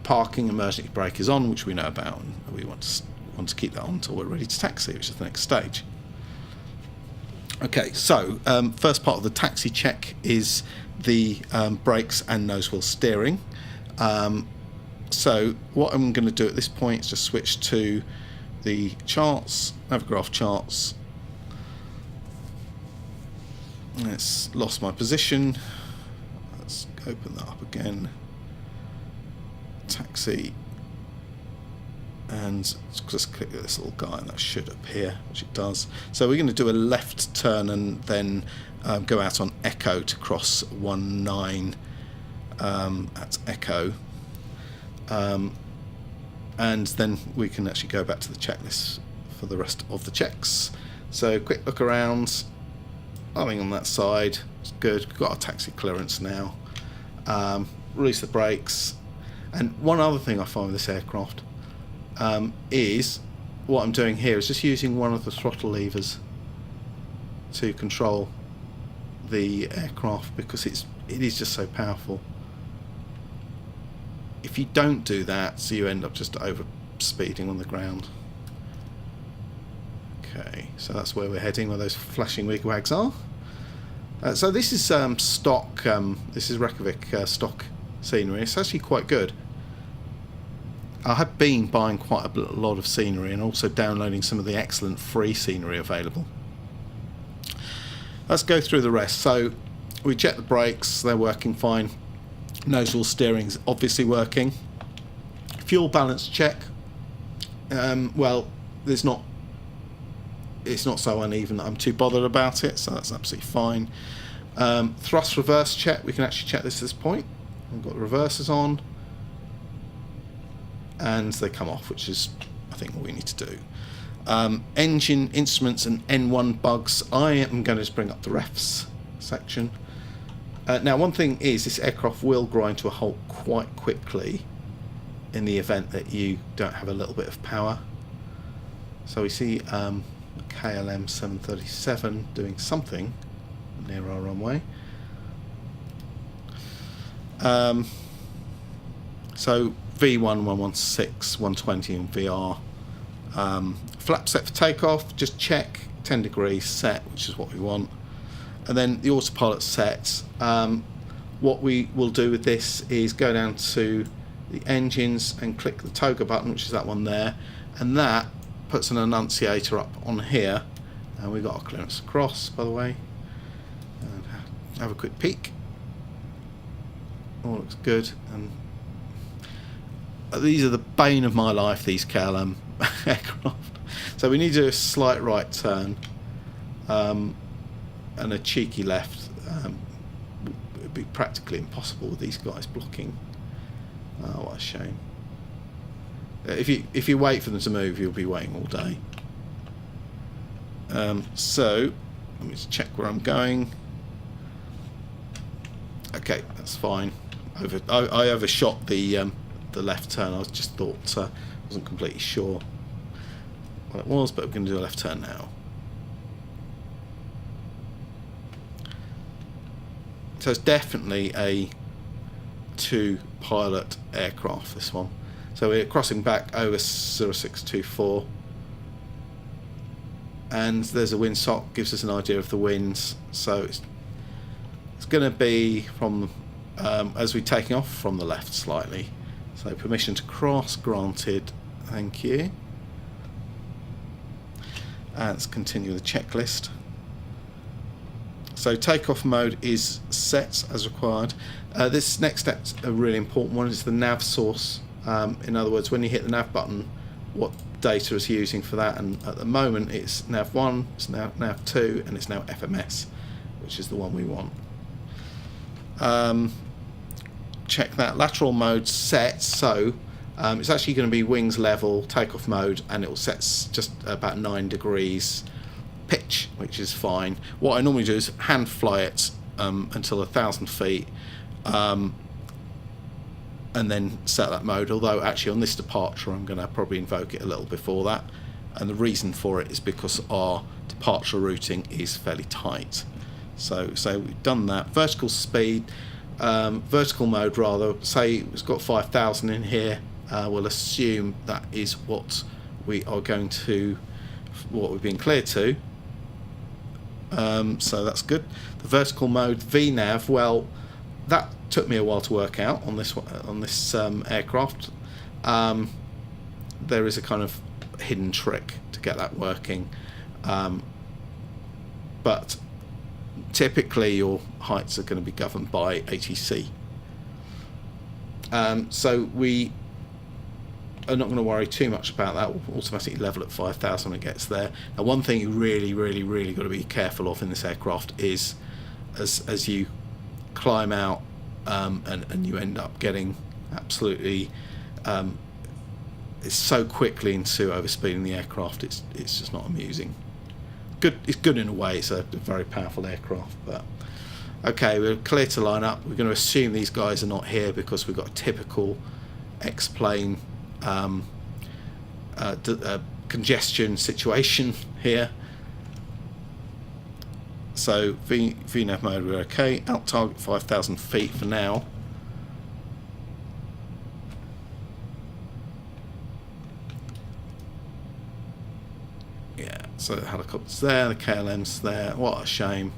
Parking emergency brake is on, which we know about, and we want to keep that on until we're ready to taxi, which is the next stage. Okay, so first part of the taxi check is the brakes and nose wheel steering. So what I'm going to do at this point is just switch to the charts, Navigraph charts. It's lost my position. Let's open that up again. Taxi. And just click this little guy, and that should appear, which it does. So we're going to do a left turn and then go out on Echo to cross 19 at Echo. And then we can actually go back to the checklist for the rest of the checks. So quick look around. Nothing on that side. It's good. We've got our taxi clearance now. Release the brakes. And one other thing I find with this aircraft is what I'm doing here is just using one of the throttle levers to control the aircraft, because it is just so powerful. If you don't do that, so you end up just over speeding on the ground. Okay, so that's where we're heading, where those flashing wigwags are. So this is stock. This is Rejkavik stock scenery. It's actually quite good. I have been buying quite a lot of scenery and also downloading some of the excellent free scenery available. Let's go through the rest. So we check the brakes, they're working fine. Nozzle steering's obviously working. Fuel balance check. Well, it's not so uneven that I'm too bothered about it, so that's absolutely fine. Thrust reverse check. We can actually check this at this point. We've got the reversers on, and they come off, which is, I think, what we need to do. Engine, instruments, and N1 bugs. I am going to just bring up the refs section. Now, one thing is, this aircraft will grind to a halt quite quickly in the event that you don't have a little bit of power. So we see KLM 737 doing something near our runway. So V1, 116, 120 and VR. Flap set for takeoff, just check 10 degrees set, which is what we want. And then the autopilot set. What we will do with this is go down to the engines and click the toga button, which is that one there, and that puts an annunciator up on here. And we've got our clearance across, by the way. And have a quick peek. All looks good. And these are the bane of my life, these KLM aircraft. So we need to do a slight right turn and a cheeky left. It would be practically impossible with these guys blocking. Oh, what a shame. If you wait for them to move, you'll be waiting all day. So let me just check where I'm going. Okay, that's fine. I overshot the left turn. I just thought wasn't completely sure what it was, but we're going to do a left turn now. So it's definitely a two-pilot aircraft, this one. So we're crossing back over 0624, and there's a windsock, gives us an idea of the winds. So it's going to be from as we're taking off from the left slightly. So permission to cross granted, thank you. And let's continue the checklist. So takeoff mode is set as required. This next step's a really important one, is the nav source. In other words, when you hit the nav button, what data is using for that, and at the moment it's nav 1, it's now nav 2, and it's now FMS, which is the one we want. Check that. Lateral mode set, so it's actually going to be wings level, takeoff mode, and it will set just about 9 degrees pitch, which is fine. What I normally do is hand fly it until 1,000 feet, and then set that mode, although actually on this departure I'm going to probably invoke it a little before that, and the reason for it is because our departure routing is fairly tight. So we've done that. Vertical speed, vertical mode rather, say it's got 5,000 in here, we'll assume that is what we are going to, what we've been cleared to. So that's good. The vertical mode VNAV, well, that took me a while to work out on this aircraft. There is a kind of hidden trick to get that working, but typically your heights are going to be governed by ATC. So we are not going to worry too much about that. We'll automatically level at 5,000 when it gets there. Now, one thing you really got to be careful of in this aircraft is as you climb out and you end up getting absolutely it's so quickly into overspeeding the aircraft, it's just not amusing. good. It's good in a way. It's a very powerful aircraft. But okay, we're clear to line up. We're going to assume these guys are not here because we've got a typical X-plane congestion situation here. So VNAV mode, we're okay. Out target 5,000 feet for now. Yeah, so the helicopter's there, the KLM's there. What a shame.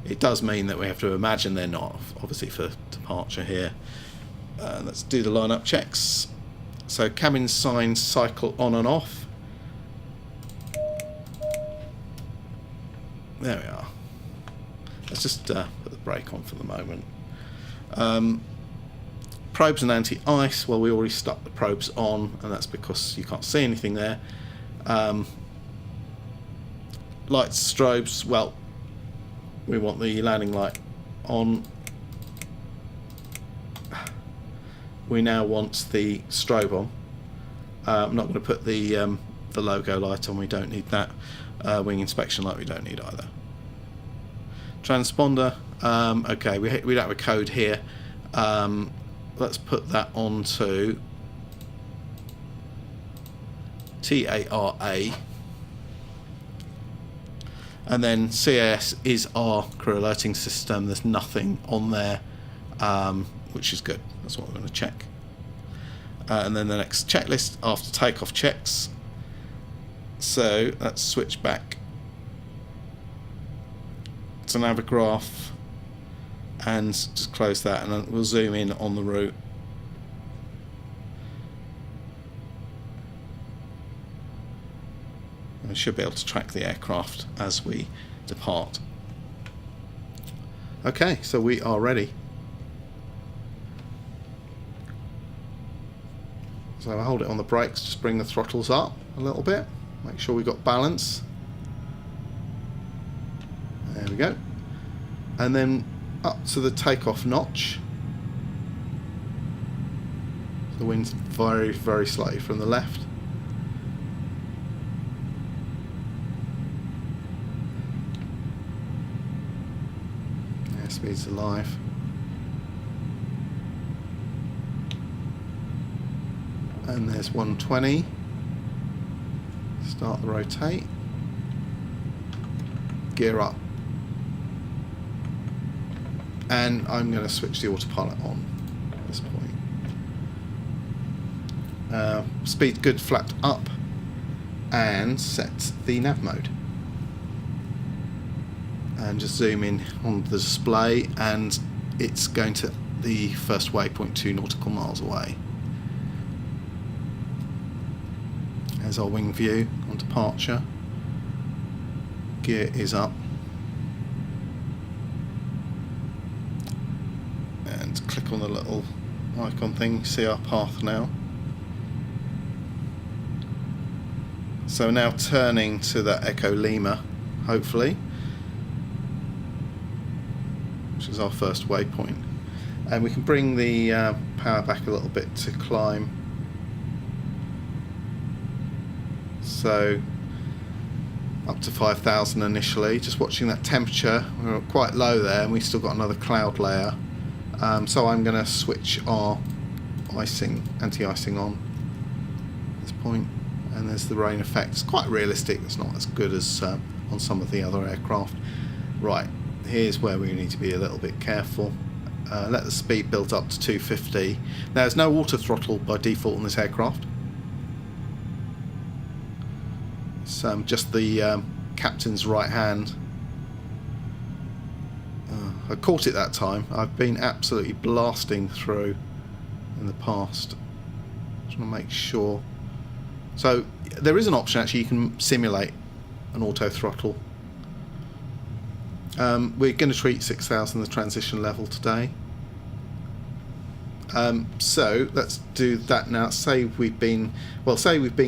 It does mean that we have to imagine they're not, obviously, for departure here. Let's do the lineup checks. So cabin signs cycle on and off. There we are. Let's just put the brake on for the moment. Probes and anti-ice. Well, we already stuck the probes on, and that's because you can't see anything there. Lights, strobes. Well, we want the landing light on. We now want the strobe on. I'm not going to put the logo light on. We don't need that. Wing inspection light we don't need either. Transponder. Okay, we don't have a code here. Let's put that on to TARA. And then CAS is our crew alerting system. There's nothing on there, which is good. That's what we're going to check. And then the next checklist after takeoff checks. So let's switch back to Navigraph and just close that, and then we'll zoom in on the route. And we should be able to track the aircraft as we depart. Okay, so we are ready. So I'll hold it on the brakes, just bring the throttles up a little bit. Make sure we've got balance. There we go. And then up to the takeoff notch. The wind's very, very slightly from the left. Airspeed's alive. And there's 120. Start the rotate. Gear up. And I'm going to switch the autopilot on at this point. Speed good, flapped up. And set the nav mode. And just zoom in on the display, and it's going to the first waypoint 2 nautical miles away. There's our wing view on departure. Gear is up. And click on the little icon thing, see our path now. So now turning to that Echo Lima, hopefully, which is our first waypoint. And we can bring the power back a little bit to climb. So up to 5,000 initially. Just watching that temperature, we're quite low there, and we've still got another cloud layer. So I'm going to switch our anti-icing on at this point. And there's the rain effect. It's quite realistic. It's not as good as on some of the other aircraft. Right, here's where we need to be a little bit careful. Let the speed build up to 250. Now, there's no auto throttle by default on this aircraft. It's just the captain's right hand. I caught it that time. I've been absolutely blasting through in the past. Just want to make sure. So there is an option actually, you can simulate an auto throttle. We're going to treat 6,000 the transition level today. So let's do that now. Say we've been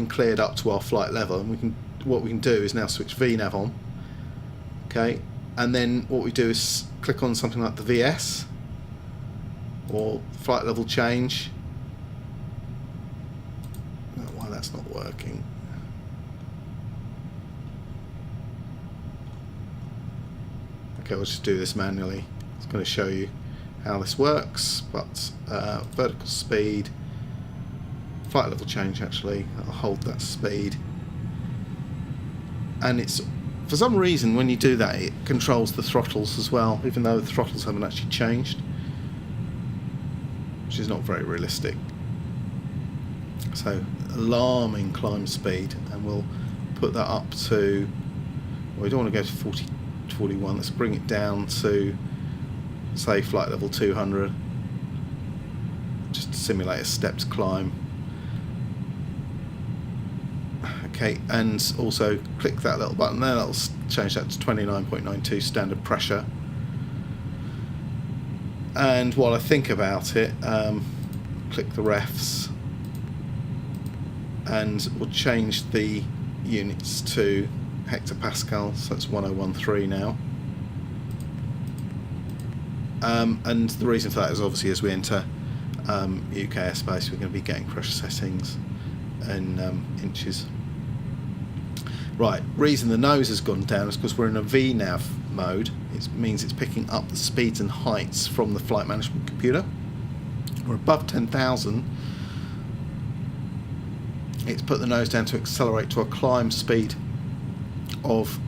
cleared up to our flight level, and what we can do is now switch VNAV on. Okay, and then what we do is click on something like the VS or flight level change. I don't know why that's not working. Okay, we'll just do this manually. It's going to show you how this works, but vertical speed, flight level change actually, I'll hold that speed. And it's, for some reason when you do that, it controls the throttles as well, even though the throttles haven't actually changed, which is not very realistic. So alarming climb speed, and we'll put that up to, well, we don't want to go to 40, 41, let's bring it down to say flight level 200, just to simulate a stepped climb. Okay, and also click that little button there, that'll change that to 29.92 standard pressure. And while I think about it, click the refs, and we'll change the units to hectopascal, so that's 1013 now. And the reason for that is obviously as we enter UK airspace, we're going to be getting pressure settings in inches. Right, reason the nose has gone down is because we're in a VNAV mode. It means it's picking up the speeds and heights from the flight management computer. We're above 10,000. It's put the nose down to accelerate to a climb speed of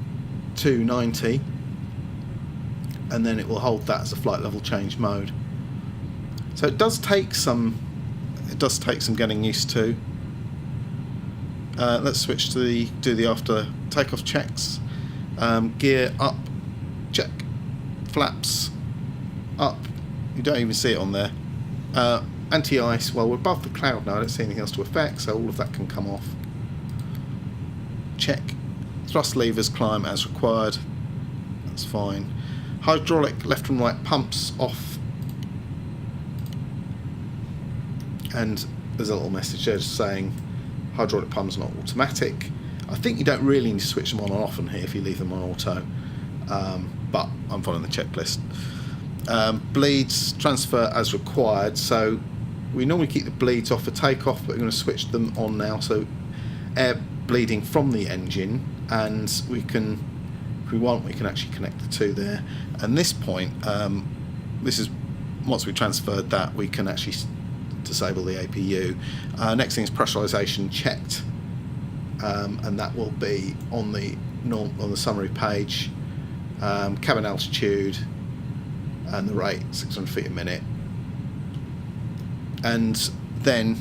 290, and then it will hold that as a flight level change mode. So it does take some getting used to. Let's switch to do the after takeoff checks. Gear up, check. Flaps up. You don't even see it on there. Anti-ice, well, we're above the cloud now, I don't see anything else to affect, so all of that can come off. Check. Thrust levers climb as required, that's fine. Hydraulic left and right pumps off, and there's a little message there just saying hydraulic pumps not automatic. I think you don't really need to switch them on and off in here if you leave them on auto, but I'm following the checklist. Bleeds transfer as required, so we normally keep the bleeds off for takeoff, but we're going to switch them on now, so air bleeding from the engine, and we can, if we want, we can actually connect the two there. And this point, this is once we transferred that, we can actually disable the APU. Next thing is pressurization checked, and that will be on the summary page. Cabin altitude and the rate 600 feet a minute, and then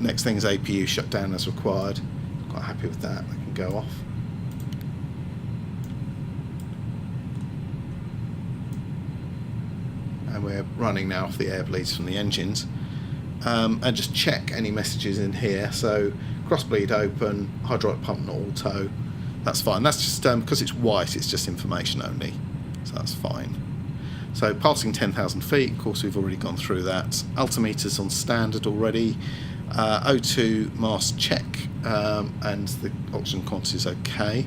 next thing is APU shutdown as required. Quite happy with that. I can go off. And we're running now off the air bleeds from the engines, and just check any messages in here. So cross bleed open, hydraulic pump not auto, that's fine. That's just because it's white, it's just information only, so that's fine. So passing 10,000 feet, of course we've already gone through that. Altimeters on standard already. O2 mass check, and the oxygen quantity is okay.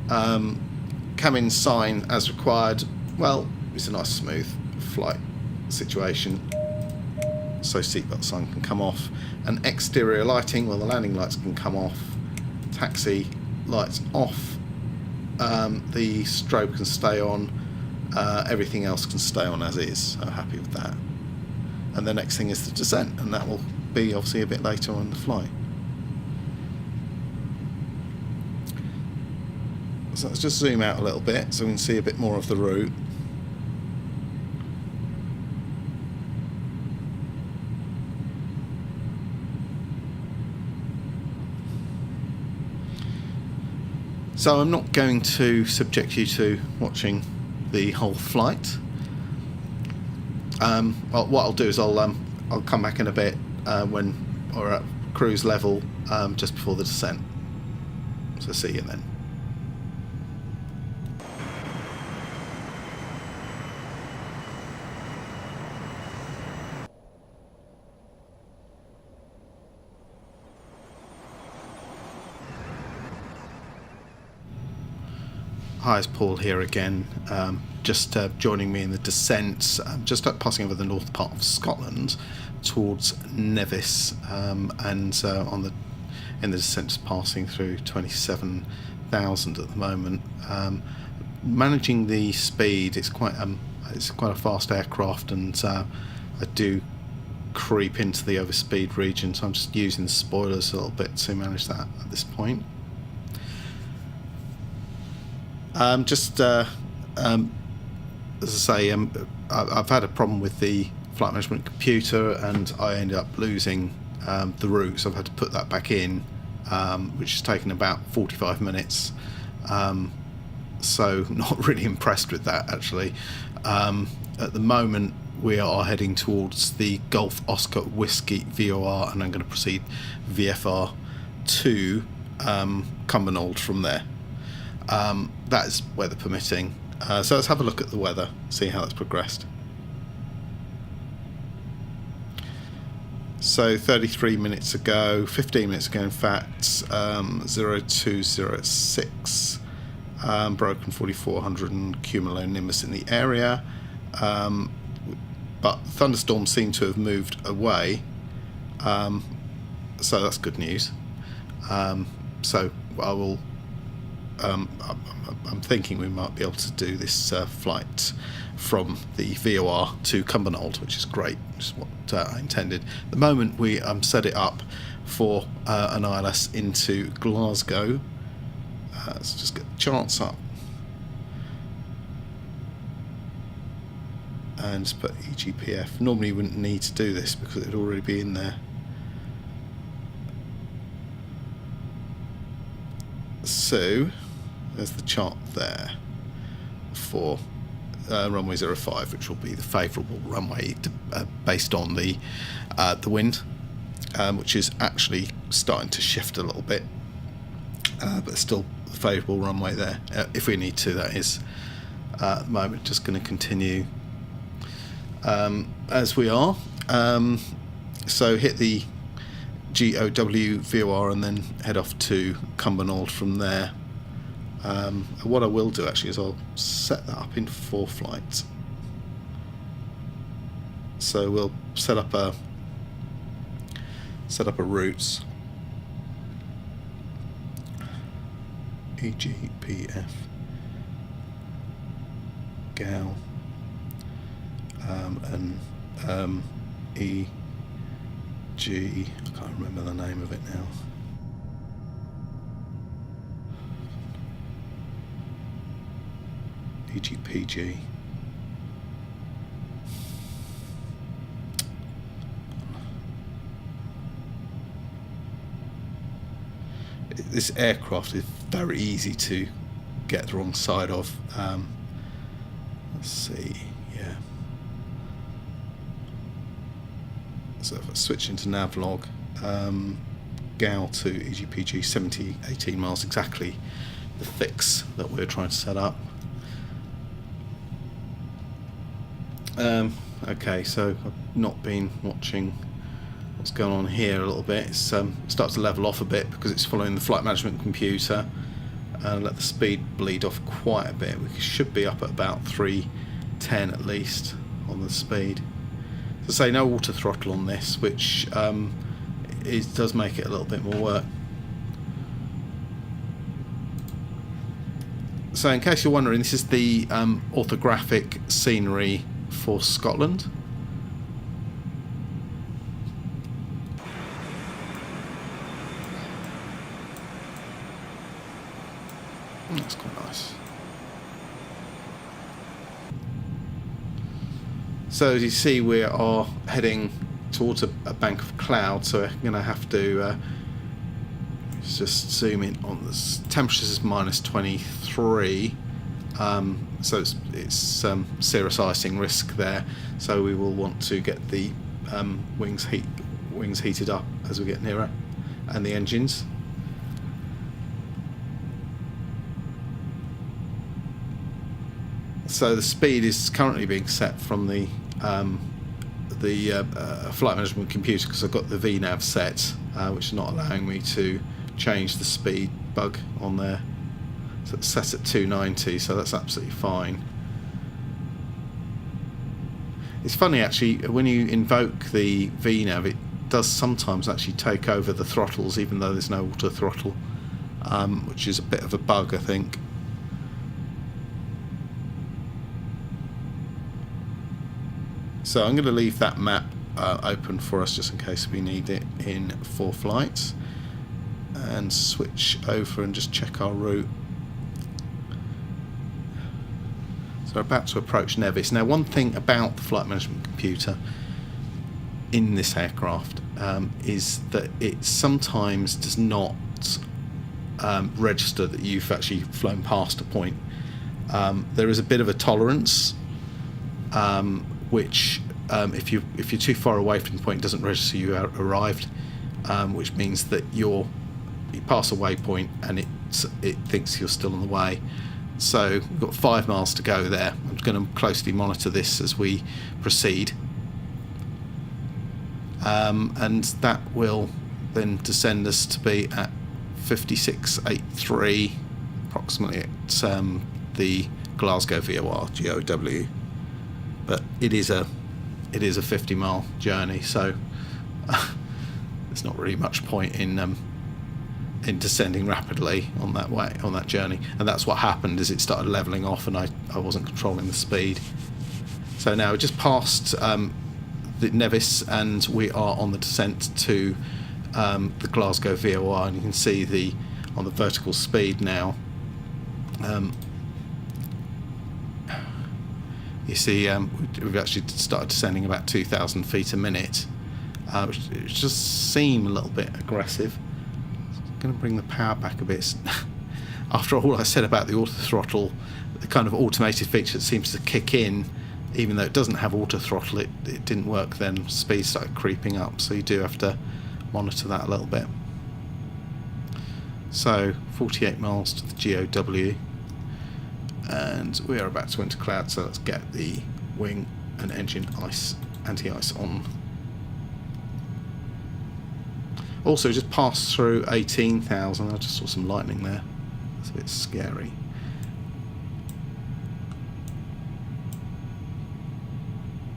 Cabin sign as required. Well, it's a nice smooth flight situation, so seatbelt sign can come off. And exterior lighting, well, the landing lights can come off. Taxi lights off. The strobe can stay on. Everything else can stay on as is, so happy with that. And the next thing is the descent, and that will be obviously a bit later on the flight. So let's just zoom out a little bit so we can see a bit more of the route. So I'm not going to subject you to watching the whole flight. Well, what I'll do is I'll come back in a bit when we're at cruise level, just before the descent. So see you then. Hi, it's Paul here again, just joining me in the descent, just passing over the north part of Scotland towards Nevis, and in the descent passing through 27,000 at the moment. managing the speed. It's quite a fast aircraft, and I do creep into the overspeed region, so I'm just using the spoilers a little bit to manage that at this point. As I say, I've had a problem with the flight management computer, and I ended up losing the route, so I've had to put that back in, which has taken about 45 minutes. So not really impressed with that, actually. At the moment, we are heading towards the Golf Oscar Whiskey VOR, and I'm going to proceed VFR to Cumbernauld from there. That is weather permitting. So let's have a look at the weather, see how that's progressed. So 33 minutes ago, 15 minutes ago in fact, 0206, broken 4400 and cumulonimbus in the area, but thunderstorms seem to have moved away, so that's good news. So I will. I'm thinking we might be able to do this flight from the VOR to Cumbernauld, which is great, which is what I intended. At the moment we set it up for an ILS into Glasgow. Let's just get the charts up and just put EGPF. Normally you wouldn't need to do this because it would already be in there. So there's the chart there for runway 05, which will be the favourable runway based on the wind, which is actually starting to shift a little bit, but still a favourable runway there. If we need to, that is. At the moment, just going to continue as we are. So hit the GOW VOR and then head off to Cumbernauld from there. What I will do actually is I'll set that up in 4 flights. So we'll set up a routes. EGPF GAL and EG, I can't remember the name of it now. EGPG. This aircraft is very easy to get the wrong side of. Let's see, yeah. So if I switch into navlog, GAL to EGPG, 18 miles, exactly the fix that we're trying to set up. Okay, so I've not been watching what's going on here a little bit. It's starts to level off a bit because it's following the flight management computer, and let the speed bleed off quite a bit. We should be up at about 310 at least on the speed. So say no auto throttle on this, which does make it a little bit more work. So in case you're wondering, this is the orthographic scenery for Scotland. That's quite nice. So as you see, we are heading towards a bank of cloud, so we're going to have to just zoom in on this. Temperatures is -23, so it's serious icing risk there, so we will want to get the wings heated up as we get nearer, and the engines. So the speed is currently being set from the flight management computer, because I've got the VNAV set, which is not allowing me to change the speed bug on there. So it's set at 290, so that's absolutely fine. It's funny actually, when you invoke the VNAV, it does sometimes actually take over the throttles even though there's no auto throttle, which is a bit of a bug, I think. So I'm going to leave that map open for us just in case we need it in 4 flights, and switch over and just check our route. So we're about to approach Nevis. Now, one thing about the flight management computer in this aircraft is that it sometimes does not register that you've actually flown past a point. There is a bit of a tolerance, which if you're too far away from the point, it doesn't register you arrived, which means that you pass a waypoint and it thinks you're still on the way. So we've got 5 miles to go there. I'm going to closely monitor this as we proceed, and that will then descend us to be at 5683, approximately at the Glasgow VOR GOW. But it is a 50-mile journey, so there's not really much point in descending rapidly on that journey. And that's what happened, is it started leveling off and I wasn't controlling the speed. So now we just passed the Nevis and we are on the descent to the Glasgow VOR, and you can see on the vertical speed now, you see we've actually started descending about 2,000 feet a minute, which just seem a little bit aggressive. Going to bring the power back a bit. After all I said about the auto throttle, the kind of automated feature that seems to kick in, even though it doesn't have auto throttle, it didn't work then. Speed started creeping up, so you do have to monitor that a little bit. So 48 miles to the GOW, and we are about to enter cloud, so let's get the wing and engine anti-ice on. Also, just passed through 18,000. I just saw some lightning there. That's a bit scary.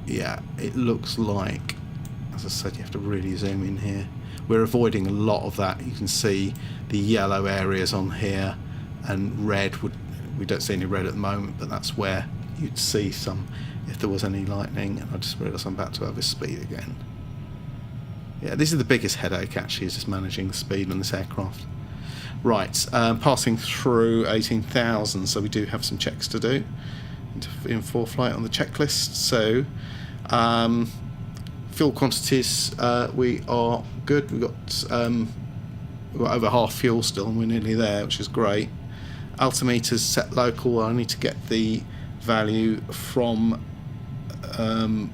Yeah, it looks like, as I said, you have to really zoom in here. We're avoiding a lot of that. You can see the yellow areas on here, and red we don't see any red at the moment, but that's where you'd see some if there was any lightning. And I just realised I'm about to over speed again. Yeah, this is the biggest headache actually, is just managing the speed on this aircraft. Right, passing through 18,000, so we do have some checks to do in 4 flight on the checklist. So fuel quantities, we are good. We've got over half fuel still, and we're nearly there, which is great. Altimeters set local. I need to get the value from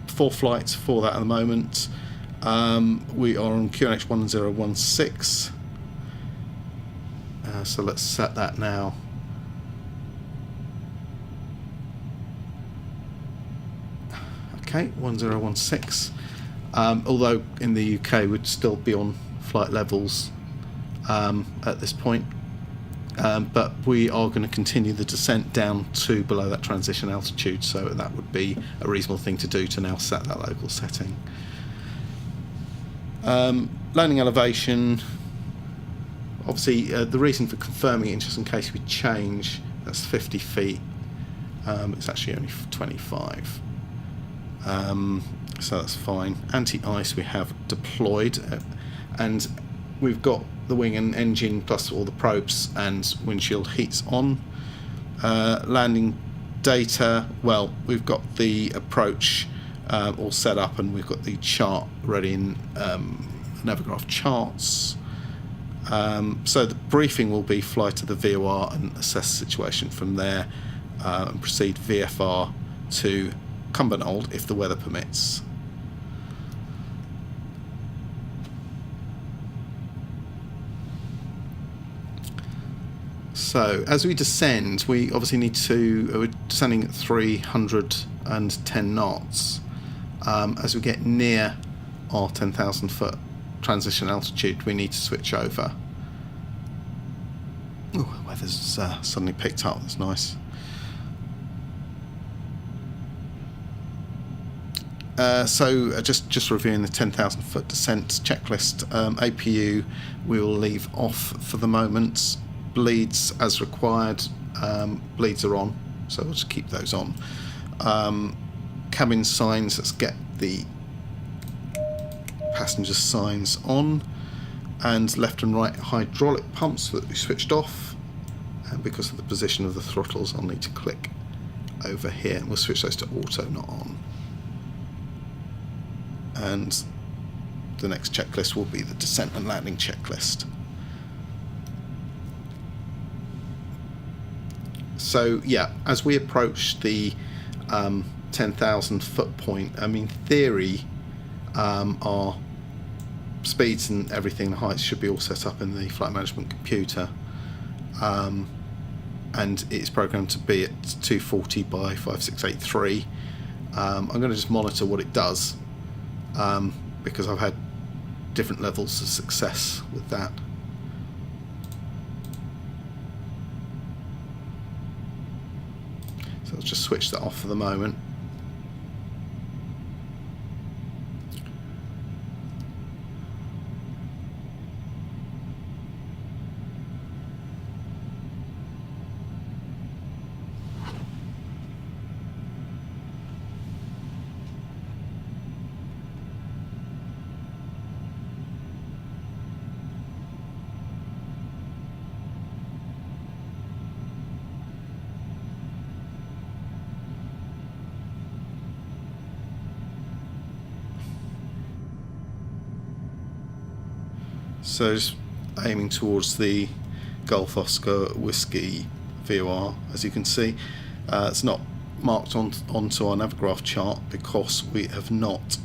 4 flights for that at the moment. We are on QNH 1016, so let's set that now. Okay, 1016. Although in the UK we'd still be on flight levels at this point, but we are going to continue the descent down to below that transition altitude, so that would be a reasonable thing to do to now set that local setting. Landing elevation, obviously the reason for confirming it, just in case we change, that's 50 feet. It's actually only 25, so that's fine. Anti-ice we have deployed, and we've got the wing and engine plus all the probes and windshield heats on. Landing data, well, we've got the approach all set up, and we've got the chart ready in Navigraph charts. So the briefing will be fly to the VOR and assess the situation from there, and proceed VFR to Cumbernauld if the weather permits. So as we descend, we obviously need to, we're descending at 310 knots. As we get near our 10,000 foot transition altitude, we need to switch over. Ooh, weather's suddenly picked up, that's nice. So just reviewing the 10,000 foot descent checklist, APU we will leave off for the moment. Bleeds as required, bleeds are on, so we'll just keep those on. Cabin signs, let's get the passenger signs on, and left and right hydraulic pumps that we switched off, and because of the position of the throttles I'll need to click over here, and we'll switch those to auto, not on. And the next checklist will be the descent and landing checklist. So yeah, as we approach the 10,000 foot point, I mean, in theory, our speeds and everything, the heights should be all set up in the flight management computer, and it's programmed to be at 240 by 5683. I'm going to just monitor what it does, because I've had different levels of success with that. So I'll just switch that off for the moment. So just aiming towards the Golf Oscar Whiskey VOR, as you can see. It's not marked onto our Navigraph chart because we have not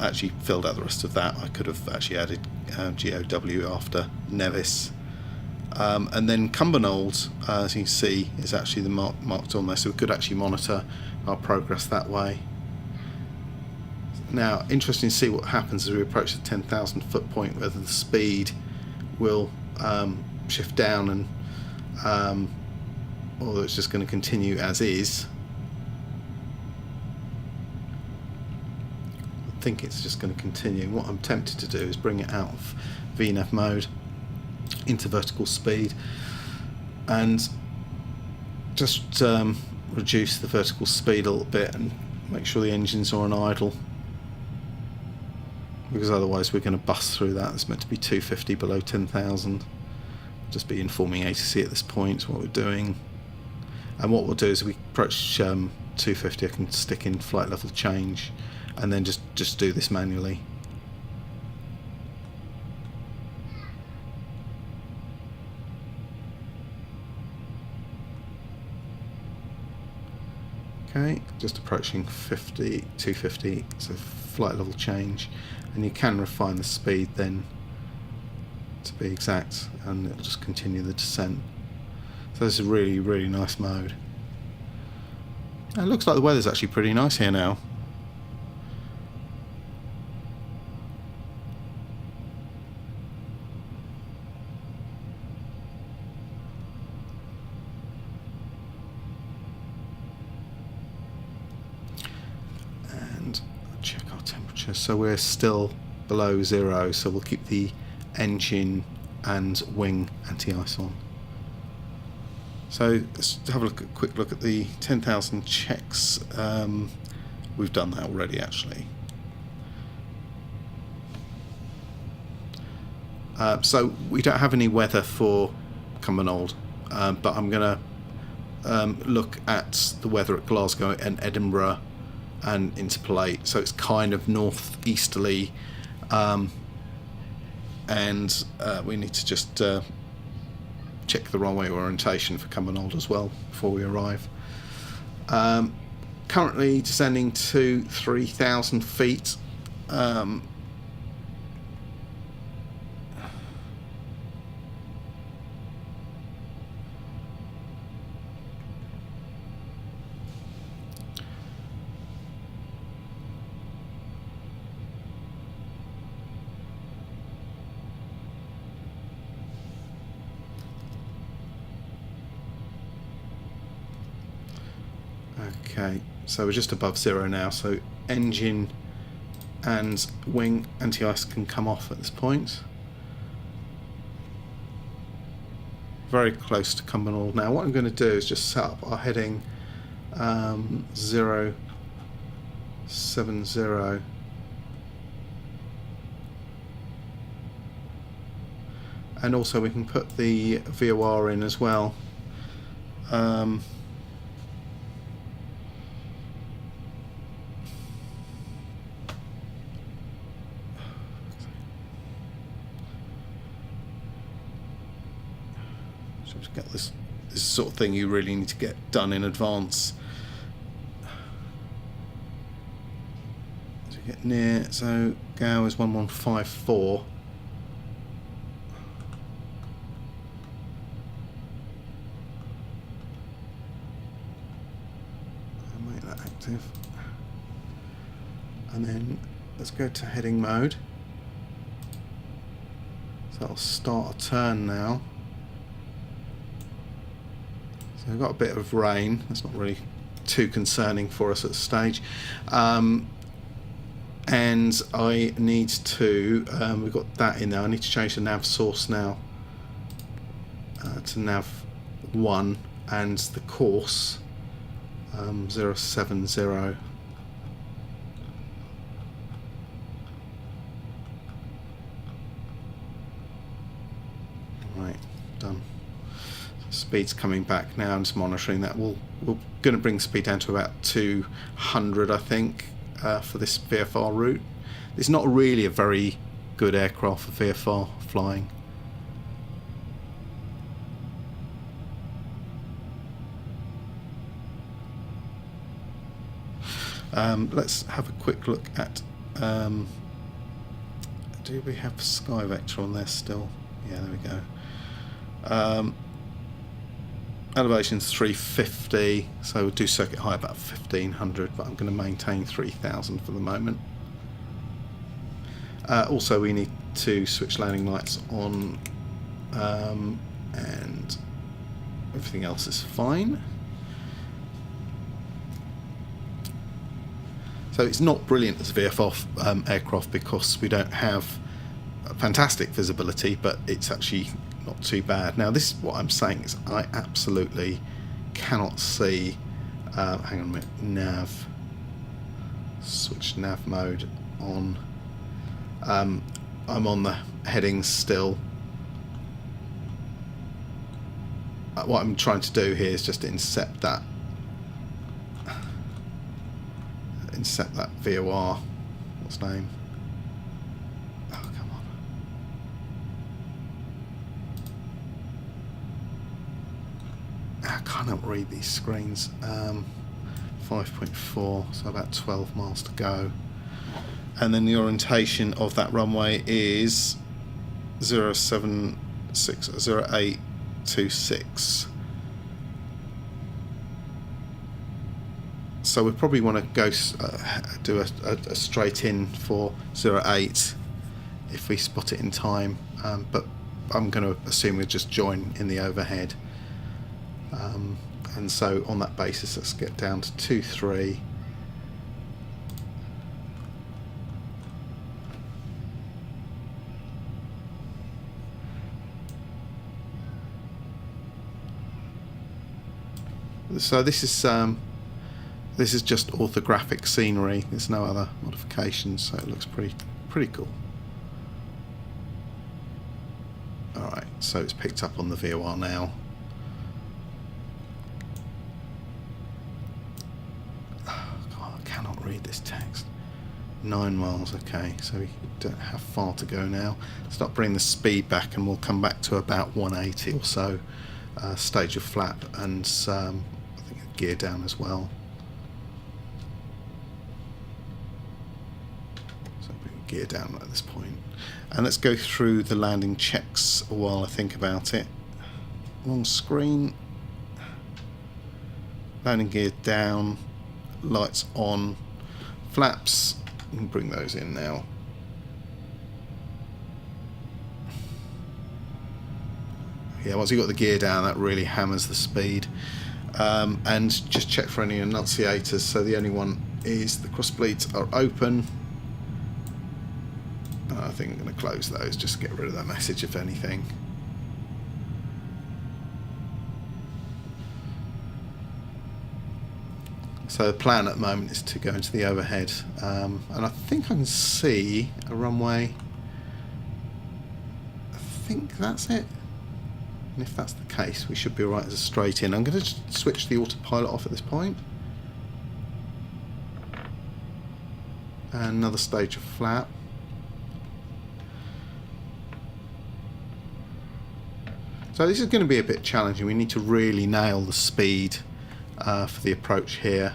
actually filled out the rest of that. I could have actually added GOW after Nevis. And then Cumbernauld, as you can see, is actually the marked on there, so we could actually monitor our progress that way. Now, interesting to see what happens as we approach the 10,000 foot point, whether the speed will shift down and or it's just going to continue as is. I think it's just going to continue. What I'm tempted to do is bring it out of VNAV mode into vertical speed and just reduce the vertical speed a little bit and make sure the engines are on idle, because otherwise we're going to bust through that. It's meant to be 250 below 10,000. Just be informing ATC at this point what we're doing. And what we'll do is, if we approach 250, I can stick in flight level change and then just do this manually. Okay, just approaching 250, so flight level change, and you can refine the speed then to be exact, and it'll just continue the descent. So this is a really, really nice mode. And it looks like the weather's actually pretty nice here now. Check our temperature, so we're still below 0, so we'll keep the engine and wing anti-ice on. So let's have a quick look at the 10,000 checks. We've done that already, actually. So we don't have any weather for Cumbernauld, but I'm going to look at the weather at Glasgow and Edinburgh and interpolate. So it's kind of northeasterly, and we need to just check the runway orientation for Cumbernauld as well before we arrive. Currently descending to 3,000 feet. Okay, so we're just above 0 now, so engine and wing anti-ice can come off at this point. Very close to Cumbernauld now. What I'm going to do is just set up our heading 0, 70. And also we can put the VOR in as well. Just get this sort of thing you really need to get done in advance. As we get near, so Gow is 1154. I'll make that active. And then let's go to heading mode. So that'll start a turn now. So we've got a bit of rain. That's not really too concerning for us at this stage. And I need to, we've got that in there. I need to change the nav source now to nav 1 and the course 070. Right, done. Speed's coming back now. I'm just monitoring that. We're going to bring speed down to about 200, I think, for this VFR route. It's not really a very good aircraft for VFR flying. Let's have a quick look at. Do we have Sky Vector on there still? Yeah, there we go. Elevation's 350, so we'll do circuit high about 1500, but I'm going to maintain 3000 for the moment. Also, we need to switch landing lights on, and everything else is fine. So it's not brilliant as a VFR aircraft because we don't have fantastic visibility, but it's actually not too bad. Now this, what I'm saying is I absolutely cannot see, hang on a minute, nav, switch nav mode on. I'm on the headings still. What I'm trying to do here is just intercept that VOR, what's the name? Oh, come on. I cannot read these screens. 5.4, so about 12 miles to go. And then the orientation of that runway is 0760826. So we probably want to go do a straight in for 08 if we spot it in time, but I'm going to assume we'll just join in the overhead, and so on that basis let's get down to 23. So this is just orthographic scenery. There's no other modifications, so it looks pretty cool. Alright, so it's picked up on the VOR now. Oh, God, I cannot read this text. 9 miles, okay, so we don't have far to go now. Start bringing the speed back and we'll come back to about 180 or so. Stage of flap and I think gear down as well. Gear down at this point, and let's go through the landing checks while I think about it. Wrong screen. Landing gear down, lights on, flaps. You can bring those in now. Yeah, once you've got the gear down, that really hammers the speed. And just check for any enunciators. So the only one is the cross bleeds are open. I think I'm going to close those, just to get rid of that message if anything. So the plan at the moment is to go into the overhead, and I think I can see a runway. I think that's it. And if that's the case, we should be alright as a straight in. I'm going to switch the autopilot off at this point. And another stage of flap. So this is going to be a bit challenging. We need to really nail the speed for the approach here.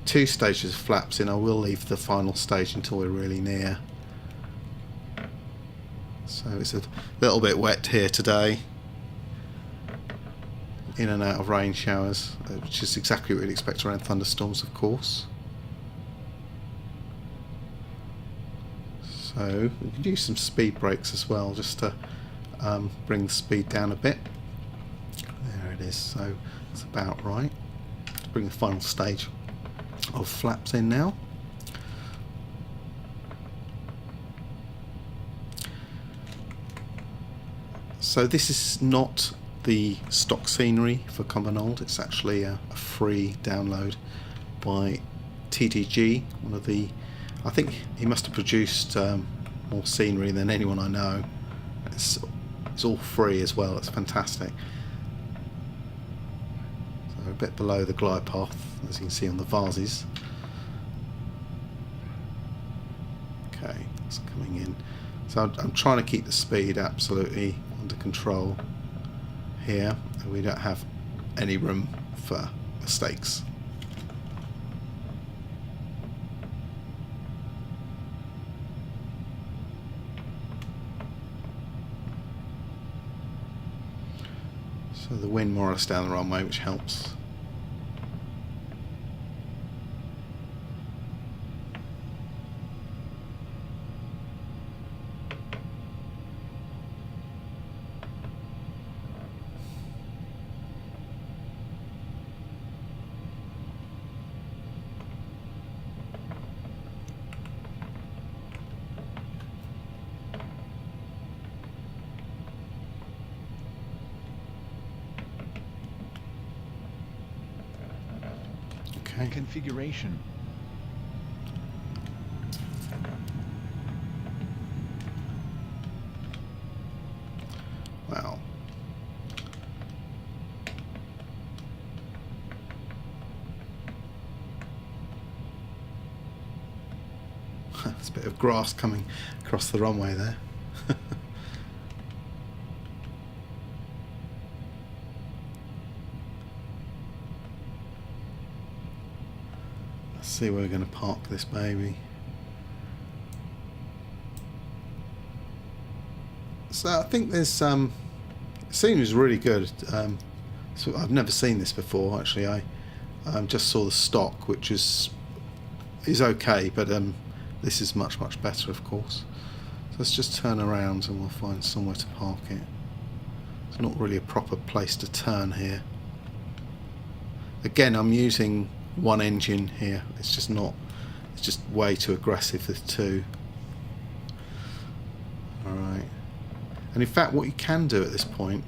2 stages of flaps in. I will leave the final stage until we're really near. So it's a little bit wet here today. In and out of rain showers, which is exactly what we'd expect around thunderstorms, of course. So we can use some speed brakes as well, just to bring the speed down a bit. There it is. So it's about right. Let's bring the final stage of flaps in now. So this is not the stock scenery for Cumbernauld. It's actually a free download by TDG, one of the, I think he must have produced more scenery than anyone I know. It's all free as well. It's fantastic. So a bit below the glide path, as you can see on the vases. Okay, it's coming in. So I'm trying to keep the speed absolutely under control here, and we don't have any room for mistakes. So the wind more or less down the runway, which helps. Okay. Configuration. Wow. There's a bit of grass coming across the runway there. See where we're going to park this baby. So I think there's the scene is really good. So I've never seen this before actually. I just saw the stock, which is okay, but this is much better, of course. So let's just turn around and we'll find somewhere to park it. It's not really a proper place to turn here. Again, I'm using one engine here. It's just way too aggressive with 2. Alright. And in fact what you can do at this point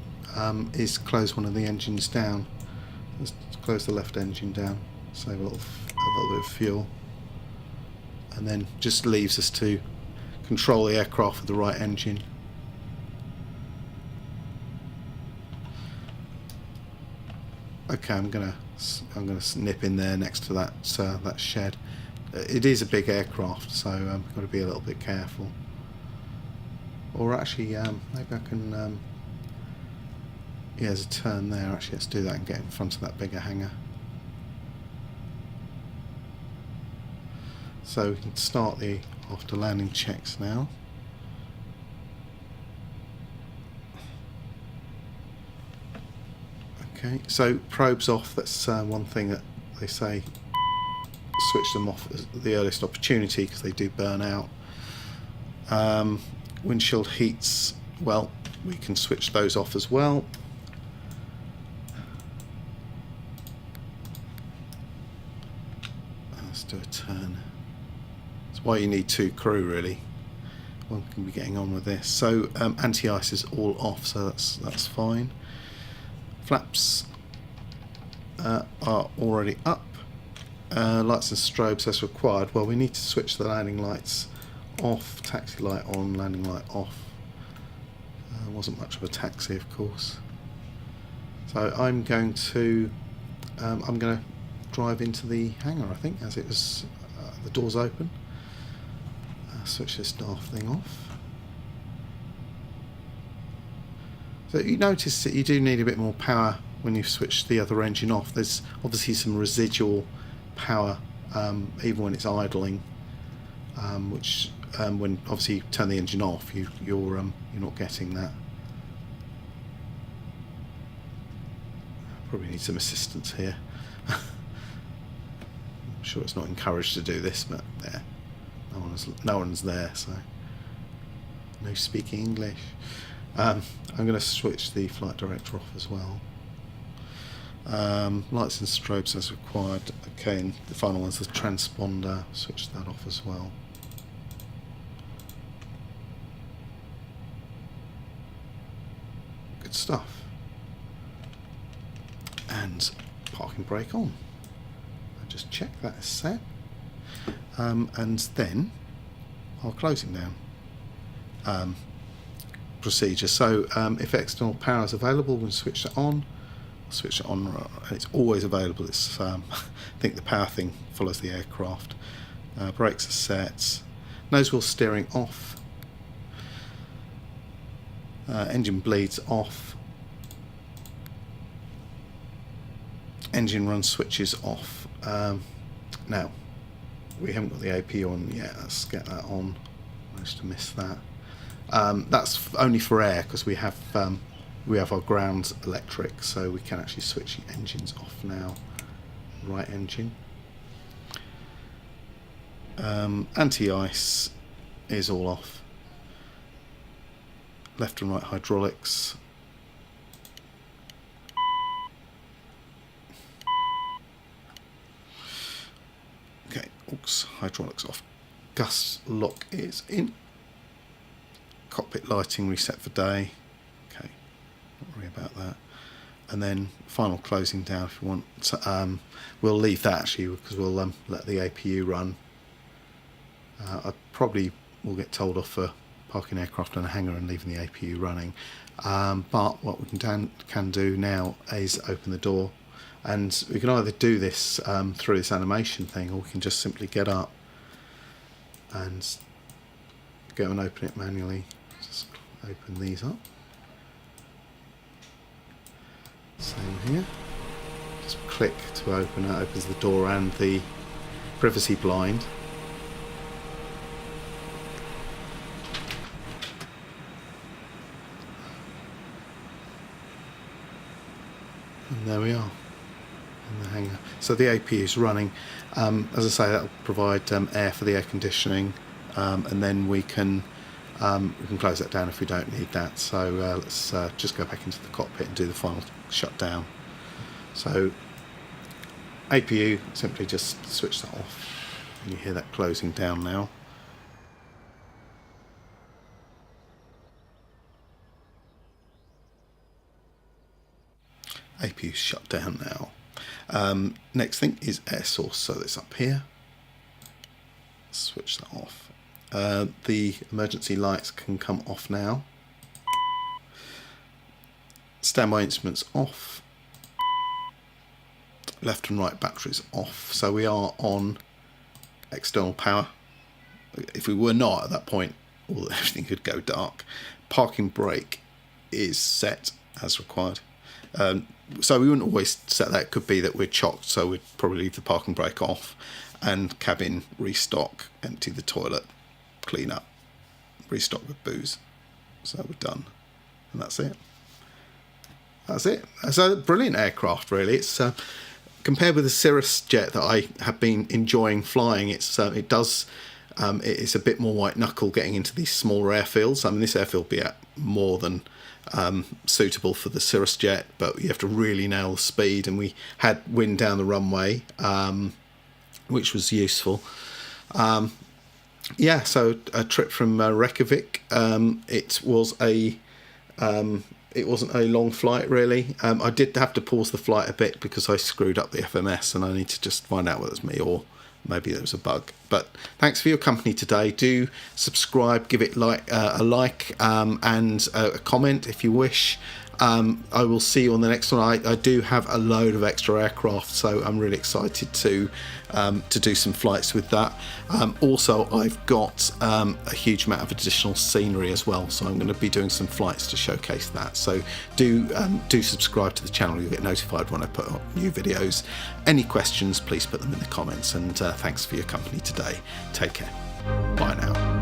is close one of the engines down. Let's close the left engine down, save a little bit of fuel, and then just leaves us to control the aircraft with the right engine. Okay, I'm gonna nip in there next to that shed. It is a big aircraft, so I've got to be a little bit careful. Or actually, maybe I can. Yeah, there's a turn there. Actually, let's do that and get in front of that bigger hangar. So we can start the after landing checks now. Okay, so probes off. That's one thing that they say. Switch them off at the earliest opportunity because they do burn out. Windshield heats, well, we can switch those off as well. Let's do a turn. That's why you need 2 crew really. One can be getting on with this. So anti-ice is all off, so that's fine. Flaps are already up. lights and strobes as required. Well, we need to switch the landing lights off, taxi light on, landing light off. Wasn't much of a taxi, of course. So I'm going to drive into the hangar, I think, as it was the doors open. Switch this daft thing off. So you notice that you do need a bit more power when you switch the other engine off. There's obviously some residual power even when it's idling, which when obviously you turn the engine off, you're not getting that. Probably need some assistance here. I'm sure it's not encouraged to do this, but there, no one's there, so no speaking English. I'm going to switch the flight director off as well. Lights and strobes as required. Okay, and the final one's the transponder. Switch that off as well. Good stuff. And parking brake on. I'll just check that is set. And then our closing down procedure. So if external power is available, we'll switch it on. Switch it on, and it's always available. It's I think the power thing follows the aircraft. Brakes are set. Nose wheel steering off. Engine bleeds off. Engine run switches off. Now we haven't got the AP on yet. Let's get that on. Managed to miss that. That's only for air because we have our ground electric, so we can actually switch the engines off now. Right engine. Anti-ice is all off. Left and right hydraulics. Okay, aux hydraulics off. Gas lock is in. Cockpit lighting reset for day. Okay, don't worry about that. And then final closing down if you want. So, we'll leave that actually because we'll let the APU run. I probably will get told off for parking aircraft in a hangar and leaving the APU running. But what we can do now is open the door, and we can either do this through this animation thing, or we can just simply get up and go and open it manually. Just open these up. Same here. Just click to open it. Opens the door and the privacy blind. And there we are in the hangar. So the AP is running. As I say, that will provide air for the air conditioning, and then we can close that down if we don't need that. So let's just go back into the cockpit and do the final shutdown. So APU, simply just switch that off, and you hear that closing down now. APU shut down now. Next thing is air source, so it's up here. Switch that off. The emergency lights can come off now. Standby instruments off. Left and right batteries off. So we are on external power. If we were not at that point, everything could go dark. Parking brake is set as required. So we wouldn't always set that. It could be that we're chocked, so we'd probably leave the parking brake off, and cabin restock, empty the toilet, clean up, restock with booze. So we're done, and that's it. That's it. It's a brilliant aircraft, really. It's compared with the Cirrus jet that I have been enjoying flying. It's it's a bit more white knuckle getting into these smaller airfields. I mean, this airfield will be at more than suitable for the Cirrus jet, but you have to really nail the speed, and we had wind down the runway, which was useful. So a trip from Rejkavik. It it wasn't a long flight really. I did have to pause the flight a bit because I screwed up the FMS, and I need to just find out whether it was me or maybe there was a bug. But thanks for your company today. Do subscribe, give it a like and a comment if you wish. I will see you on the next one. I do have a load of extra aircraft, so I'm really excited to do some flights with that. Also, I've got a huge amount of additional scenery as well, so I'm going to be doing some flights to showcase that. So do subscribe to the channel. You'll get notified when I put up new videos. Any questions, please put them in the comments, and thanks for your company today. Take care. Bye now.